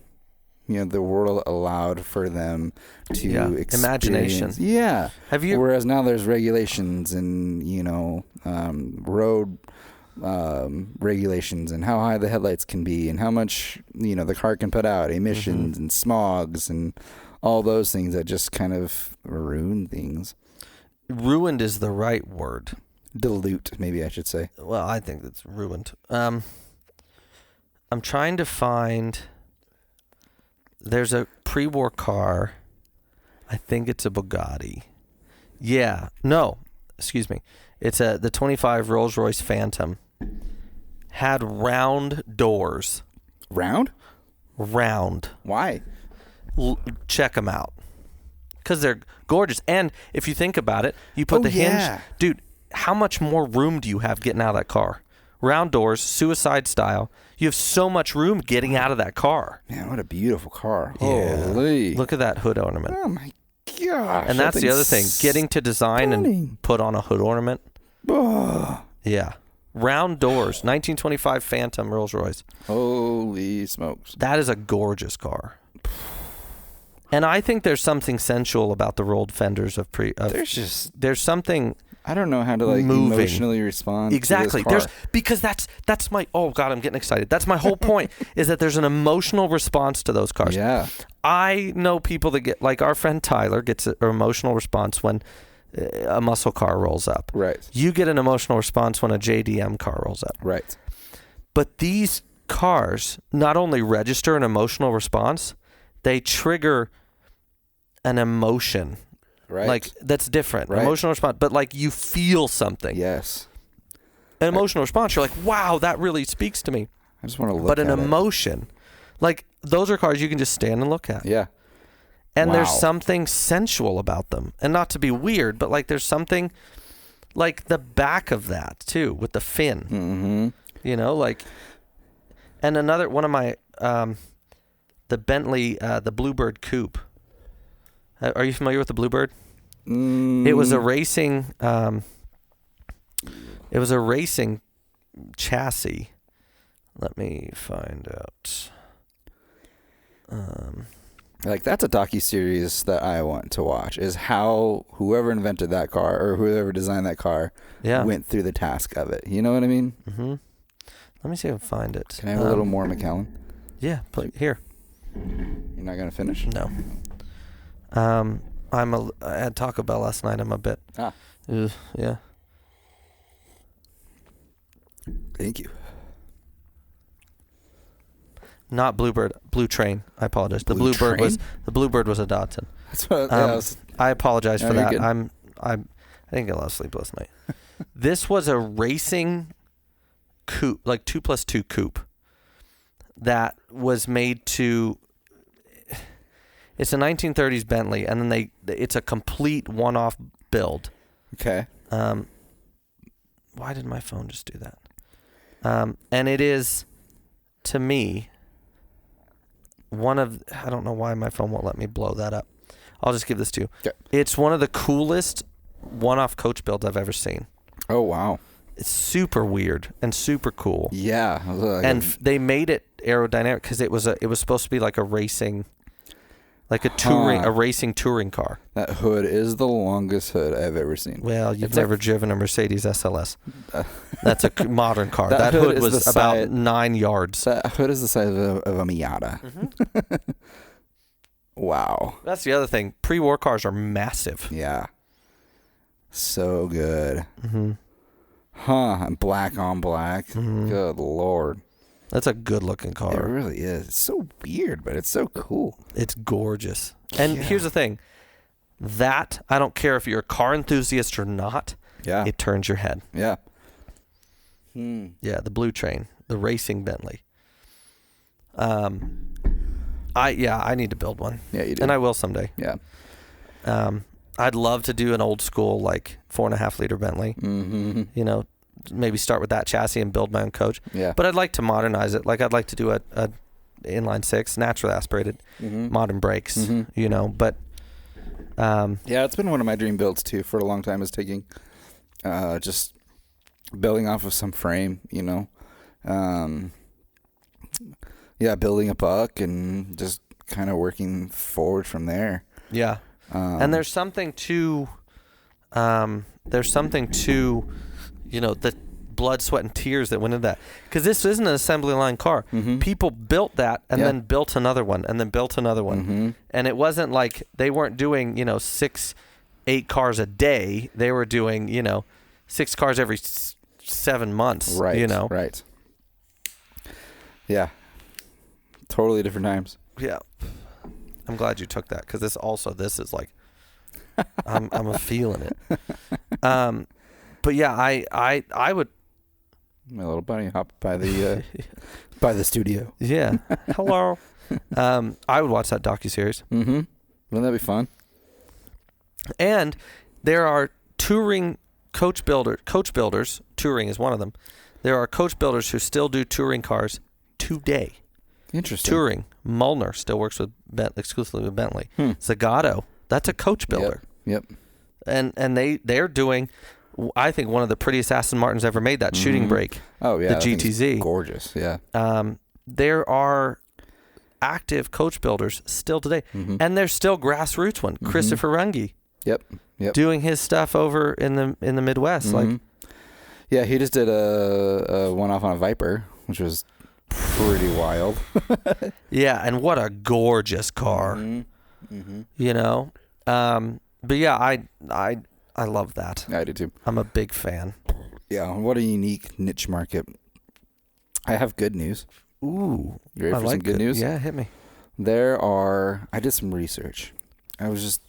The world allowed for them to experience imagination. Yeah. Have you? Whereas now there's regulations and road regulations and how high the headlights can be and how much the car can put out, emissions and smogs and all those things that just kind of ruin things. Ruined is the right word. Dilute, maybe I should say. Well, I think it's ruined. I'm trying to find. There's a pre-war car. I think it's a Bugatti. Yeah. No. Excuse me. It's the 25 Rolls-Royce Phantom. Had round doors. Round? Round. Why? Check them out. Because they're gorgeous. And if you think about it, you put the hinge. Dude, how much more room do you have getting out of that car? Round doors, suicide style. You have so much room getting out of that car. Man, what a beautiful car. Yeah. Holy. Look at that hood ornament. Oh, my gosh. And that's the other thing. Getting to design and put on a hood ornament. Yeah. Round doors. 1925 Phantom Rolls-Royce. Holy smokes. That is a gorgeous car. And I think there's something sensual about the rolled fenders of there's something. I don't know how to emotionally respond. Exactly. To this car. Because that's my. Oh God, I'm getting excited. That's my whole point. Is that there's an emotional response to those cars. Yeah. I know people that get, like our friend Tyler gets an emotional response when a muscle car rolls up. Right. You get an emotional response when a JDM car rolls up. Right. But these cars not only register an emotional response, they trigger an emotion. Right. Like, that's different. Right. Emotional response. But, like, you feel something. Yes. An emotional response. You're like, wow, that really speaks to me. I just want to look at it. But an it. emotion. Like, those are cars you can just stand and look at. Yeah. And there's something sensual about them. And not to be weird, but, like, there's something, like, the back of that, too, with the fin. Mm-hmm. Like, and another, one of my, the Bentley, the Bluebird Coupe. Are you familiar with the Bluebird? It was a racing. It was a racing chassis. Let me find out. That's a docuseries that I want to watch. Is how whoever invented that car or whoever designed that car went through the task of it. You know what I mean? Mm-hmm. Let me see if I can find it. Can I have a little more, McAllen? Yeah, here. You're not gonna finish? No. I had Taco Bell last night. I'm a bit. Yeah. Thank you. Not Bluebird, Blue Train. I apologize. The Blue Bluebird Train? the Bluebird was a Datsun. That's what I apologize for that. Good. I didn't get a lot of sleep last night. This was a racing coupe, like 2+2 coupe. that was made to. It's a 1930s Bentley, and then it's a complete one-off build. Okay. Why did my phone just do that? And it is, to me, I don't know why my phone won't let me blow that up. I'll just give this to you. Okay. It's one of the coolest one-off coach builds I've ever seen. Oh, wow. It's super weird and super cool. Yeah. And they made it aerodynamic because it was supposed to be like a racing, a racing touring car. That hood is the longest hood I've ever seen. Well, you've never driven a Mercedes SLS. That's a modern car. That hood was about 9 yards. That hood is the size of a Miata. Mm-hmm. Wow. That's the other thing. Pre-war cars are massive. Yeah. So good. Mm-hmm. Huh. Black on black. Mm-hmm. Good Lord. That's a good-looking car. It really is. It's so weird, but it's so cool. It's gorgeous. And here's the thing. That, I don't care if you're a car enthusiast or not, it turns your head. Yeah. Yeah, the Blue Train, the racing Bentley. I need to build one. Yeah, you do. And I will someday. Yeah. I'd love to do an old school, 4.5 liter Bentley. Mm-hmm. Maybe start with that chassis and build my own coach. Yeah. But I'd like to modernize it. I'd like to do a inline six, naturally aspirated, modern brakes, but... yeah, it's been one of my dream builds, too, for a long time, is taking, just building off of some frame, building a buck and just kind of working forward from there. Yeah. And there's something to, the blood, sweat, and tears that went into that. Because this isn't an assembly line car. Mm-hmm. People built that and then built another one and then built another one. Mm-hmm. And it wasn't like they weren't doing, 6, 8 cars a day. They were doing, 6 cars every 7 months. Right. Right. Yeah. Totally different times. Yeah. I'm glad you took that because this is like, I'm a feeling it. But yeah, I would. My little bunny hopped by the by the studio. Yeah. Hello. I would watch that docuseries. Mm-hmm. Wouldn't that be fun? And there are touring coach builders. Touring is one of them. There are coach builders who still do touring cars today. Interesting. Touring. Mullner still works with exclusively with Bentley. Zagato, that's a coach builder. Yep. And they're doing, I think, one of the prettiest Aston Martins ever made, that shooting brake. Oh, yeah. The GTZ. Gorgeous, yeah. There are active coach builders still today. Mm-hmm. And there's still grassroots one. Mm-hmm. Christopher Runge. Yep. Doing his stuff over in the Midwest. Mm-hmm. Yeah, he just did a one-off on a Viper, which was pretty wild. Yeah, and what a gorgeous car. Mm-hmm. But yeah, I love that. I do too. I'm a big fan. Yeah, what a unique niche market. I have good news. Ooh. You ready for some good news? Yeah, hit me. I did some research. I was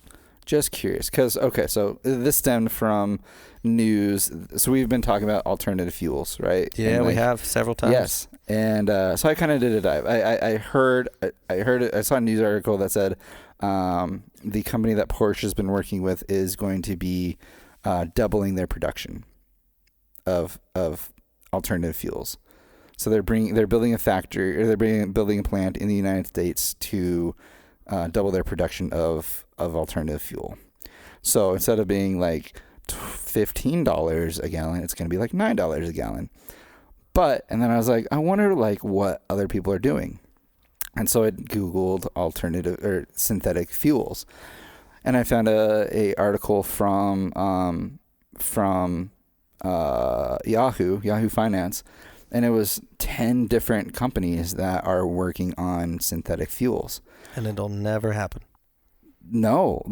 just curious because, so this stemmed from news. So we've been talking about alternative fuels, right? Yeah, we have several times. Yes. And so I kind of did a dive. I saw a news article that said the company that Porsche has been working with is going to be doubling their production of alternative fuels. So they're building a factory, or they're building a plant in the United States to double their production of alternative fuel. So instead of being like $15 a gallon, it's going to be like $9 a gallon. And then I was like, I wonder what other people are doing. And so I Googled alternative or synthetic fuels, and I found a article from Yahoo Finance, and it was 10 different companies that are working on synthetic fuels. And it'll never happen. No,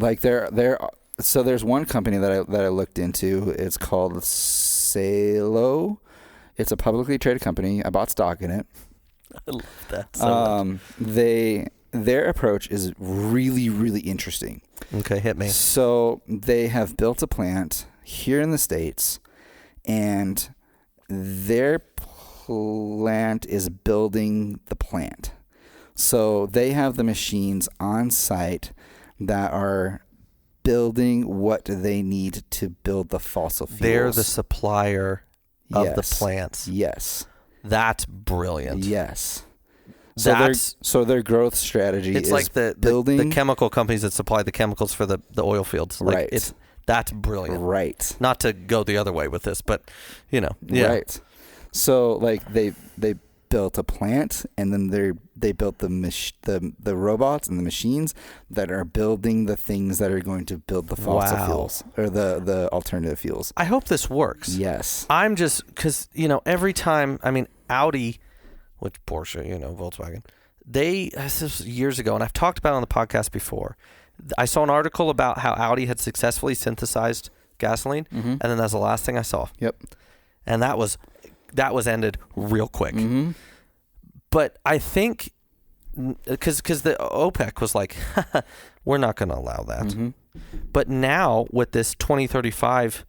so there's one company that I looked into. It's called Salo. It's a publicly traded company. I bought stock in it. I love that so much. Their approach is really, really interesting. Okay, hit me. So they have built a plant here in the States, and their plant is building the plant. So they have the machines on site that are building what they need to build the fossil fuels. They're the supplier of the plants. Yes. That's brilliant. Yes. So their growth strategy is like building the chemical companies that supply the chemicals for the oil fields. Like right. That's brilliant. Right. Not to go the other way with this, but yeah. Right. So like they built a plant, and then they built the robots and the machines that are building the things that are going to build the fossil fuels or the alternative fuels. I hope this works. Yes. I'm just because every time Audi, which Porsche, Volkswagen, this was years ago, and I've talked about it on the podcast before. I saw an article about how Audi had successfully synthesized gasoline, and then that's the last thing I saw. Yep. And that was ended real quick. Mm-hmm. But I think because the OPEC was like, we're not going to allow that. Mm-hmm. But now with this 2035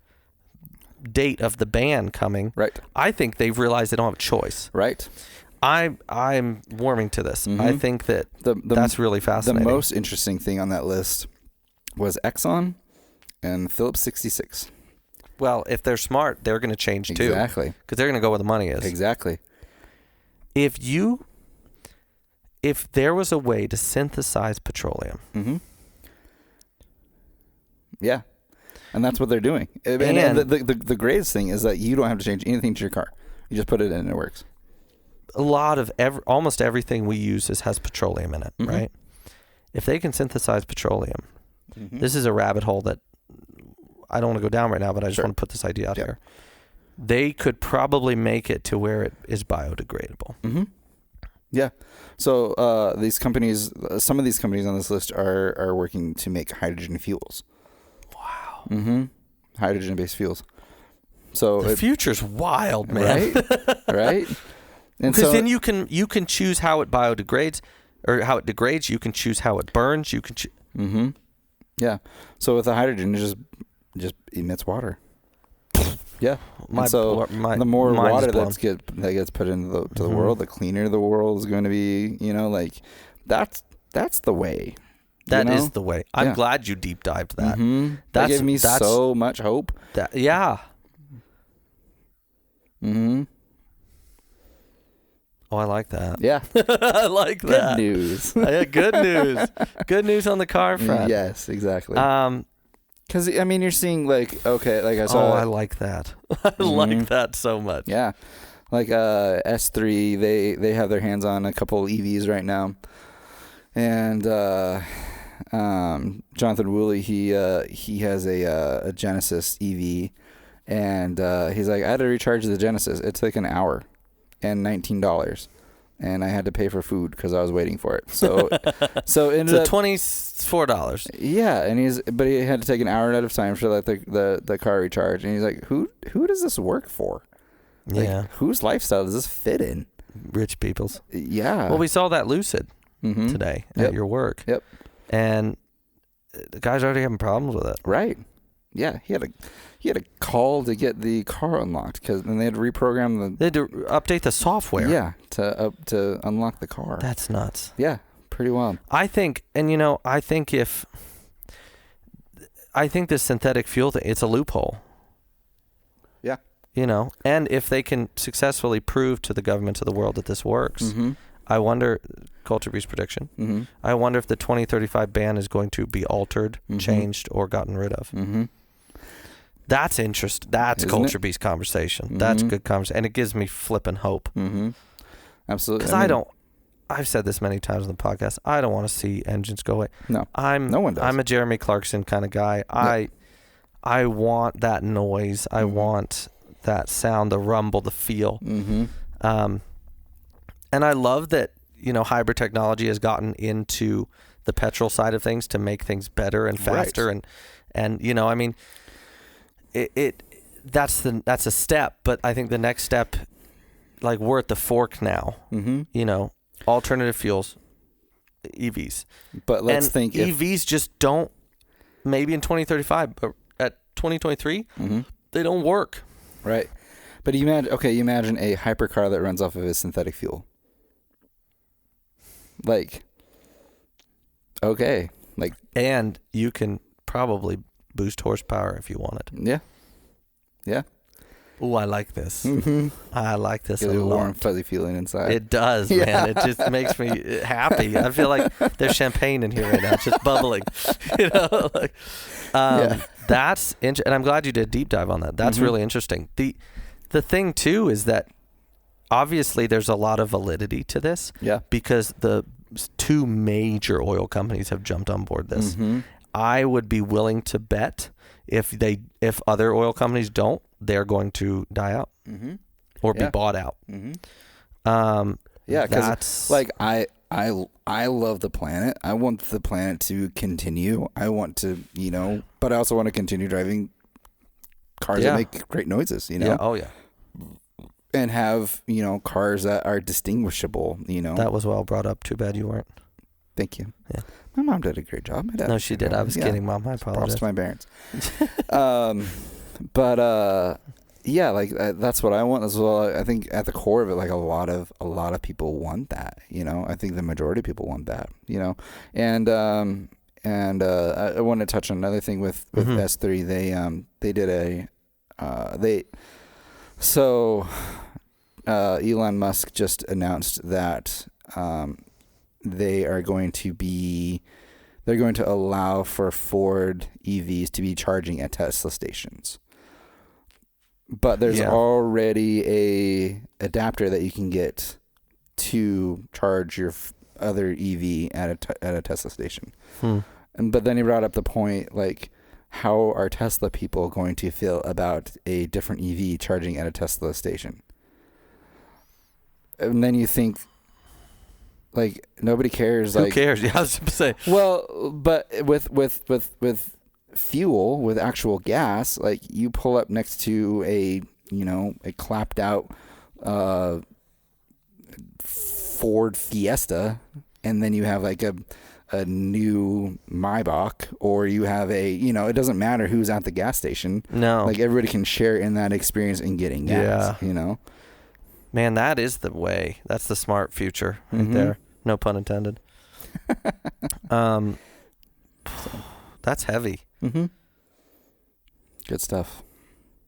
date of the ban coming, right, I think they've realized they don't have a choice. Right. I'm warming to this. Mm-hmm. I think that that's really fascinating. The most interesting thing on that list was Exxon and Phillips 66. Well, if they're smart, they're going to change too. Exactly. Because they're going to go where the money is. Exactly. If there was a way to synthesize petroleum. Mm-hmm. Yeah. And that's what they're doing. And the greatest thing is that you don't have to change anything to your car. You just put it in and it works. A lot of almost everything we use has petroleum in it, mm-hmm. right? If they can synthesize petroleum, mm-hmm. this is a rabbit hole that I don't want to go down right now, but I just want to put this idea out here. They could probably make it to where it is biodegradable. Mm-hmm. Yeah. So these companies, some of these companies on this list are working to make hydrogen fuels. Wow. Mm-hmm. Hydrogen-based fuels. So the future's wild, man. Right? Right? Because then you can choose how it biodegrades or how it degrades. You can choose how it burns. You can mm-hmm. Yeah. So with the hydrogen, it just emits water. Yeah. The more water that gets put into the mm-hmm. world, the cleaner the world is going to be. That's the way. That is the way. I'm glad you deep dived that. Mm-hmm. That gave me so much hope. Yeah. Mm-hmm. Oh, I like that. Yeah. I like that. Good news. Yeah, good news. Good news on the car front. Yes, exactly. Because, you're seeing, I saw... Oh, I like that. I like that so much. Yeah. Like S3, they have their hands on a couple EVs right now. And Jonathan Woolley, he has a Genesis EV. And he's like, I had to recharge the Genesis. It took an hour and $19. And I had to pay for food because I was waiting for it. So it ended up $24. Yeah, but he had to take an hour out of time to let the car recharge. And he's like, who does this work for? Whose lifestyle does this fit in? Rich people's. Yeah. Well, we saw that Lucid mm-hmm. today at your work. Yep. And the guy's already having problems with it. Right. Yeah, he had a call to get the car unlocked then they had to reprogram They had to update the software. Yeah, to unlock the car. That's nuts. Yeah, pretty wild. I think this synthetic fuel thing, it's a loophole. Yeah. And if they can successfully prove to the governments of the world that this works, mm-hmm. I wonder, Culture Beast prediction, mm-hmm. I wonder if the 2035 ban is going to be altered, mm-hmm. changed, or gotten rid of. Mm-hmm. That's interesting. That's Isn't Culture it? Beast conversation. Mm-hmm. That's good conversation. And it gives me flipping hope. Mm-hmm. Absolutely. Because I've said this many times on the podcast, I don't want to see engines go away. No. No one does. I'm a Jeremy Clarkson kind of guy. No. I want that noise. I want that sound, the rumble, the feel. Mm-hmm. And I love that, hybrid technology has gotten into the petrol side of things to make things better and faster. Right. And that's a step, but I think the next step, we're at the fork now, mm-hmm. Alternative fuels, EVs. But let's think EVs just don't, maybe in 2035, but at 2023, mm-hmm. they don't work. Right. But you imagine a hypercar that runs off of a synthetic fuel. Like, okay, like, and you can probably boost horsepower if you want it. Yeah. Yeah. Oh, I like this. Mm-hmm. I like this a Get a lot. warm, fuzzy feeling inside. It does, man. It just makes me happy. I feel like there's champagne in here right now. It's just bubbling. You know, like, that's and I'm glad you did a deep dive on that. That's really interesting. The thing too is that obviously there's a lot of validity to this. Yeah. Because the two major oil companies have jumped on board this. Mm-hmm. I would be willing to bet if other oil companies don't, they're going to die out or be bought out. Mm-hmm. Because like I love the planet. I want the planet to continue. I want to, but I also want to continue driving cars that make great noises. Yeah. Oh yeah. And have cars that are distinguishable. That was well brought up. Too bad you weren't. Thank you. Yeah. My mom did a great job. No, she did. I was kidding, Mom. I apologize. Props to my parents. That's what I want as well. I think at the core of it, like a lot of people want that. I think the majority of people want that. And I want to touch on another thing with S3. They did Elon Musk just announced that they're going to allow for Ford EVs to be charging at Tesla stations. But there's already a adapter that you can get to charge your other EV at a Tesla station. But then he brought up the point, like, how are Tesla people going to feel about a different EV charging at a Tesla station? And then you think, like, nobody cares. Who cares? Yeah, I was going to say. Well, but with fuel, with actual gas, like, you pull up next to a clapped out Ford Fiesta, and then you have like a new Maybach, or you have it doesn't matter who's at the gas station. No. Like, everybody can share in that experience in getting gas, Man, that is the way. That's the smart future right there. No pun intended. That's heavy. Mm-hmm. Good stuff.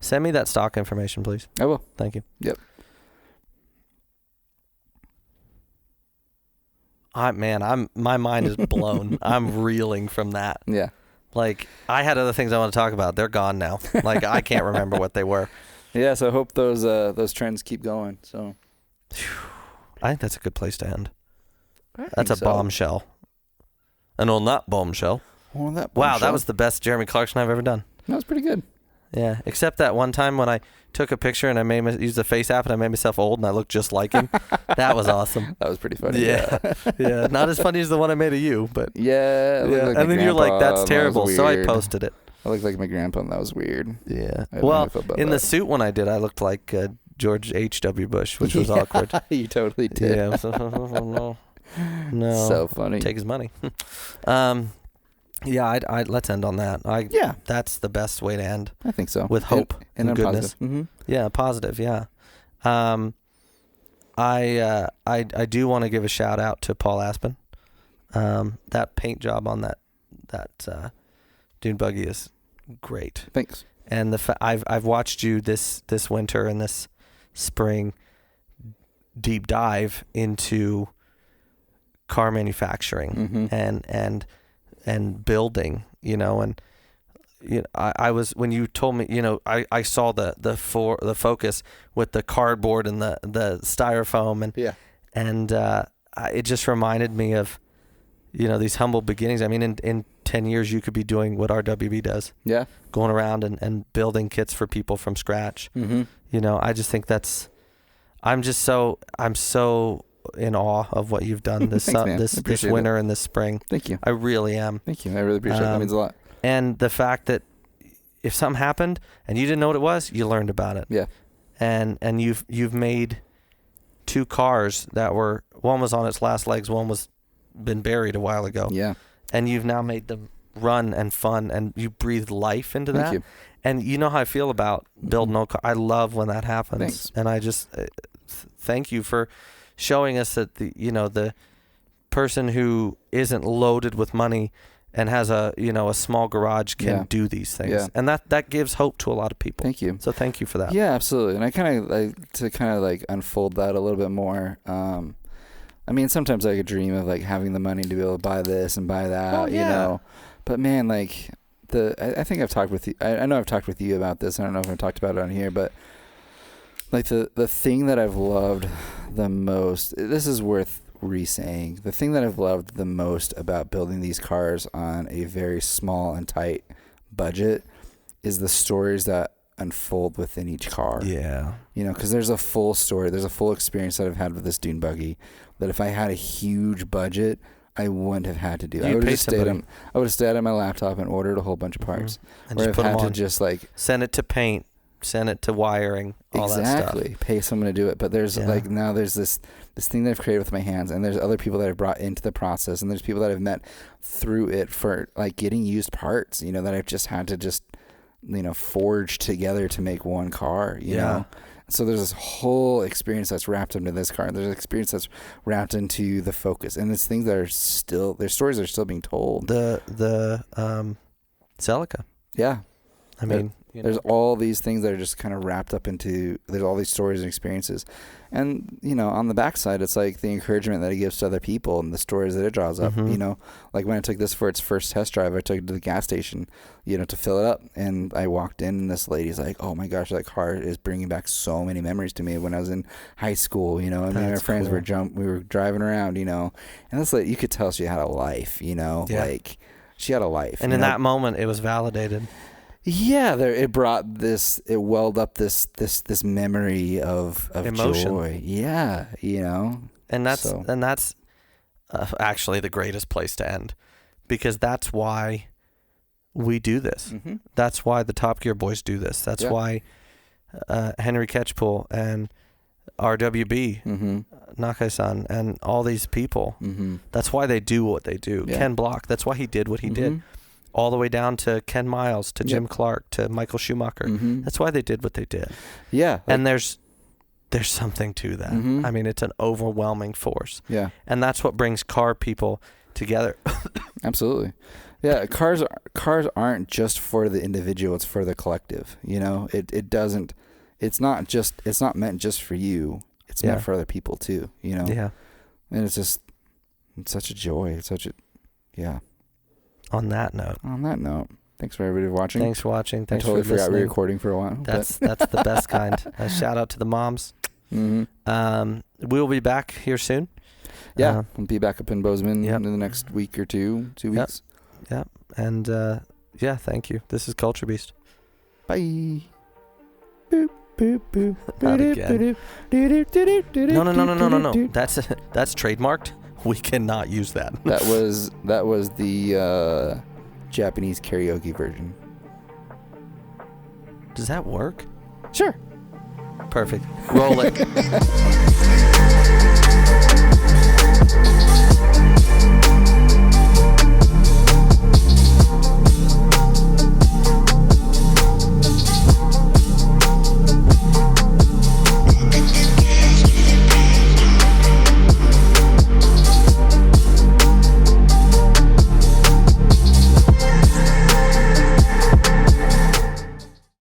Send me that stock information, please. I will. Thank you. Yep. My mind is blown. I'm reeling from that. Yeah. Like, I had other things I want to talk about. They're gone now. Like, I can't remember what they were. Yeah, so I hope those trends keep going. So, I think that's a good place to end. That's a bombshell. An old nut bombshell. Wow, that was the best Jeremy Clarkson I've ever done. That was pretty good. Yeah, except that one time when I took a picture and I used the face app and I made myself old and I looked just like him. That was awesome. That was pretty funny. Yeah. Yeah. Not as funny as the one I made of you, but yeah. Like, and then you're like, that's terrible. So I posted it. I looked like my grandpa, and that was weird. Yeah. Well, in the suit when I did, I looked like George H.W. Bush, which was awkward. You totally did. Yeah. No. So funny. Take his money. Yeah, let's end on that. That's the best way to end. I think so. With hope and goodness. Mm-hmm. Yeah, positive. Yeah. I do want to give a shout out to Paul Aspen. That paint job on that dune buggy is great. Thanks. And I've watched you this winter and this spring deep dive into car manufacturing and building, and I was, when you told me, I saw the focus with the cardboard and the styrofoam and it just reminded me of these humble beginnings. I mean, in 10 years you could be doing what RWB does. Yeah. Going around and building kits for people from scratch. I just think I'm so in awe of what you've done this Thanks, this winter and this spring. Thank you. I really am. Thank you. I really appreciate it. That means a lot. And the fact that if something happened and you didn't know what it was, you learned about it. Yeah. And you've made 2 cars that one was on its last legs, one was been buried a while ago. Yeah. And you've now made them run and fun, and you breathe life into Thank that. you. And you know how I feel about building old car. I love when that happens. Thanks. And I just thank you for showing us that the person who isn't loaded with money and has a small garage can do these things. Yeah. And that gives hope to a lot of people. Thank you. So thank you for that. Yeah, absolutely. And I kind of like to unfold that a little bit more. I mean, sometimes I could dream of like having the money to be able to buy this and buy that, you know. But man, like I think I've talked with you. I know I've talked with you about this. I don't know if I've talked about it on here, but like the thing that I've loved the most. This is worth re-saying. The thing that I've loved the most about building these cars on a very small and tight budget is the stories that unfold within each car. Yeah. You know, because there's a full story. There's a full experience that I've had with this dune buggy that if I had a huge budget, I wouldn't have had to do. I would have stayed at my laptop and ordered a whole bunch of parts. And or just I've put had them to on. just like Send it to paint, send it to wiring, all that exactly stuff. pay someone to do it. But there's like now there's this thing that I've created with my hands, and there's other people that I've brought into the process, and there's people that I've met through it for like getting used parts. You know, that I've just had to forge together to make one car. You know. So there's this whole experience that's wrapped into this car. There's an experience that's wrapped into the Focus, and it's things that are still, their stories that are still being told. The Celica. Yeah, I mean, there's all these things that are just kind of wrapped up into. There's all these stories and experiences, and on the backside, it's like the encouragement that it gives to other people and the stories that it draws up. Mm-hmm. Like when I took this for its first test drive, I took it to the gas station, to fill it up, and I walked in, and this lady's like, "Oh my gosh, that car is bringing back so many memories to me when I was in high school." And me and my friends we were driving around, and this lady, you could tell she had a life, like she had a life, and in that moment, it was validated. Yeah, it welled up this memory of emotion. Joy. Yeah, And that's actually the greatest place to end, because that's why we do this. Mm-hmm. That's why the Top Gear boys do this. That's why Henry Catchpole and RWB, Nakai-san, and all these people. Mm-hmm. That's why they do what they do. Yeah. Ken Block. That's why he did what he did. All the way down to Ken Miles, to Jim Clark, to Michael Schumacher. Mm-hmm. That's why they did what they did. Yeah. And there's something to that. Mm-hmm. I mean, it's an overwhelming force. Yeah. And that's what brings car people together. Absolutely. Yeah, cars aren't just for the individual, it's for the collective. It's not meant just for you. It's meant for other people too, Yeah. And it's such a joy. On that note. Thanks for everybody watching. Thanks for watching. Thanks I totally for forgot listening. we were recording for a while. That's the best kind. A shout out to the moms. Mm-hmm. We'll be back here soon. Yeah, we'll be back up in Bozeman Yep. in the next week or 2 weeks. Yep. And thank you. This is Culture Beast. Bye. Boop, boop, boop. Not again. No. That's trademarked. We cannot use that. That was the Japanese karaoke version. Does that work? Sure. Perfect. Roll it.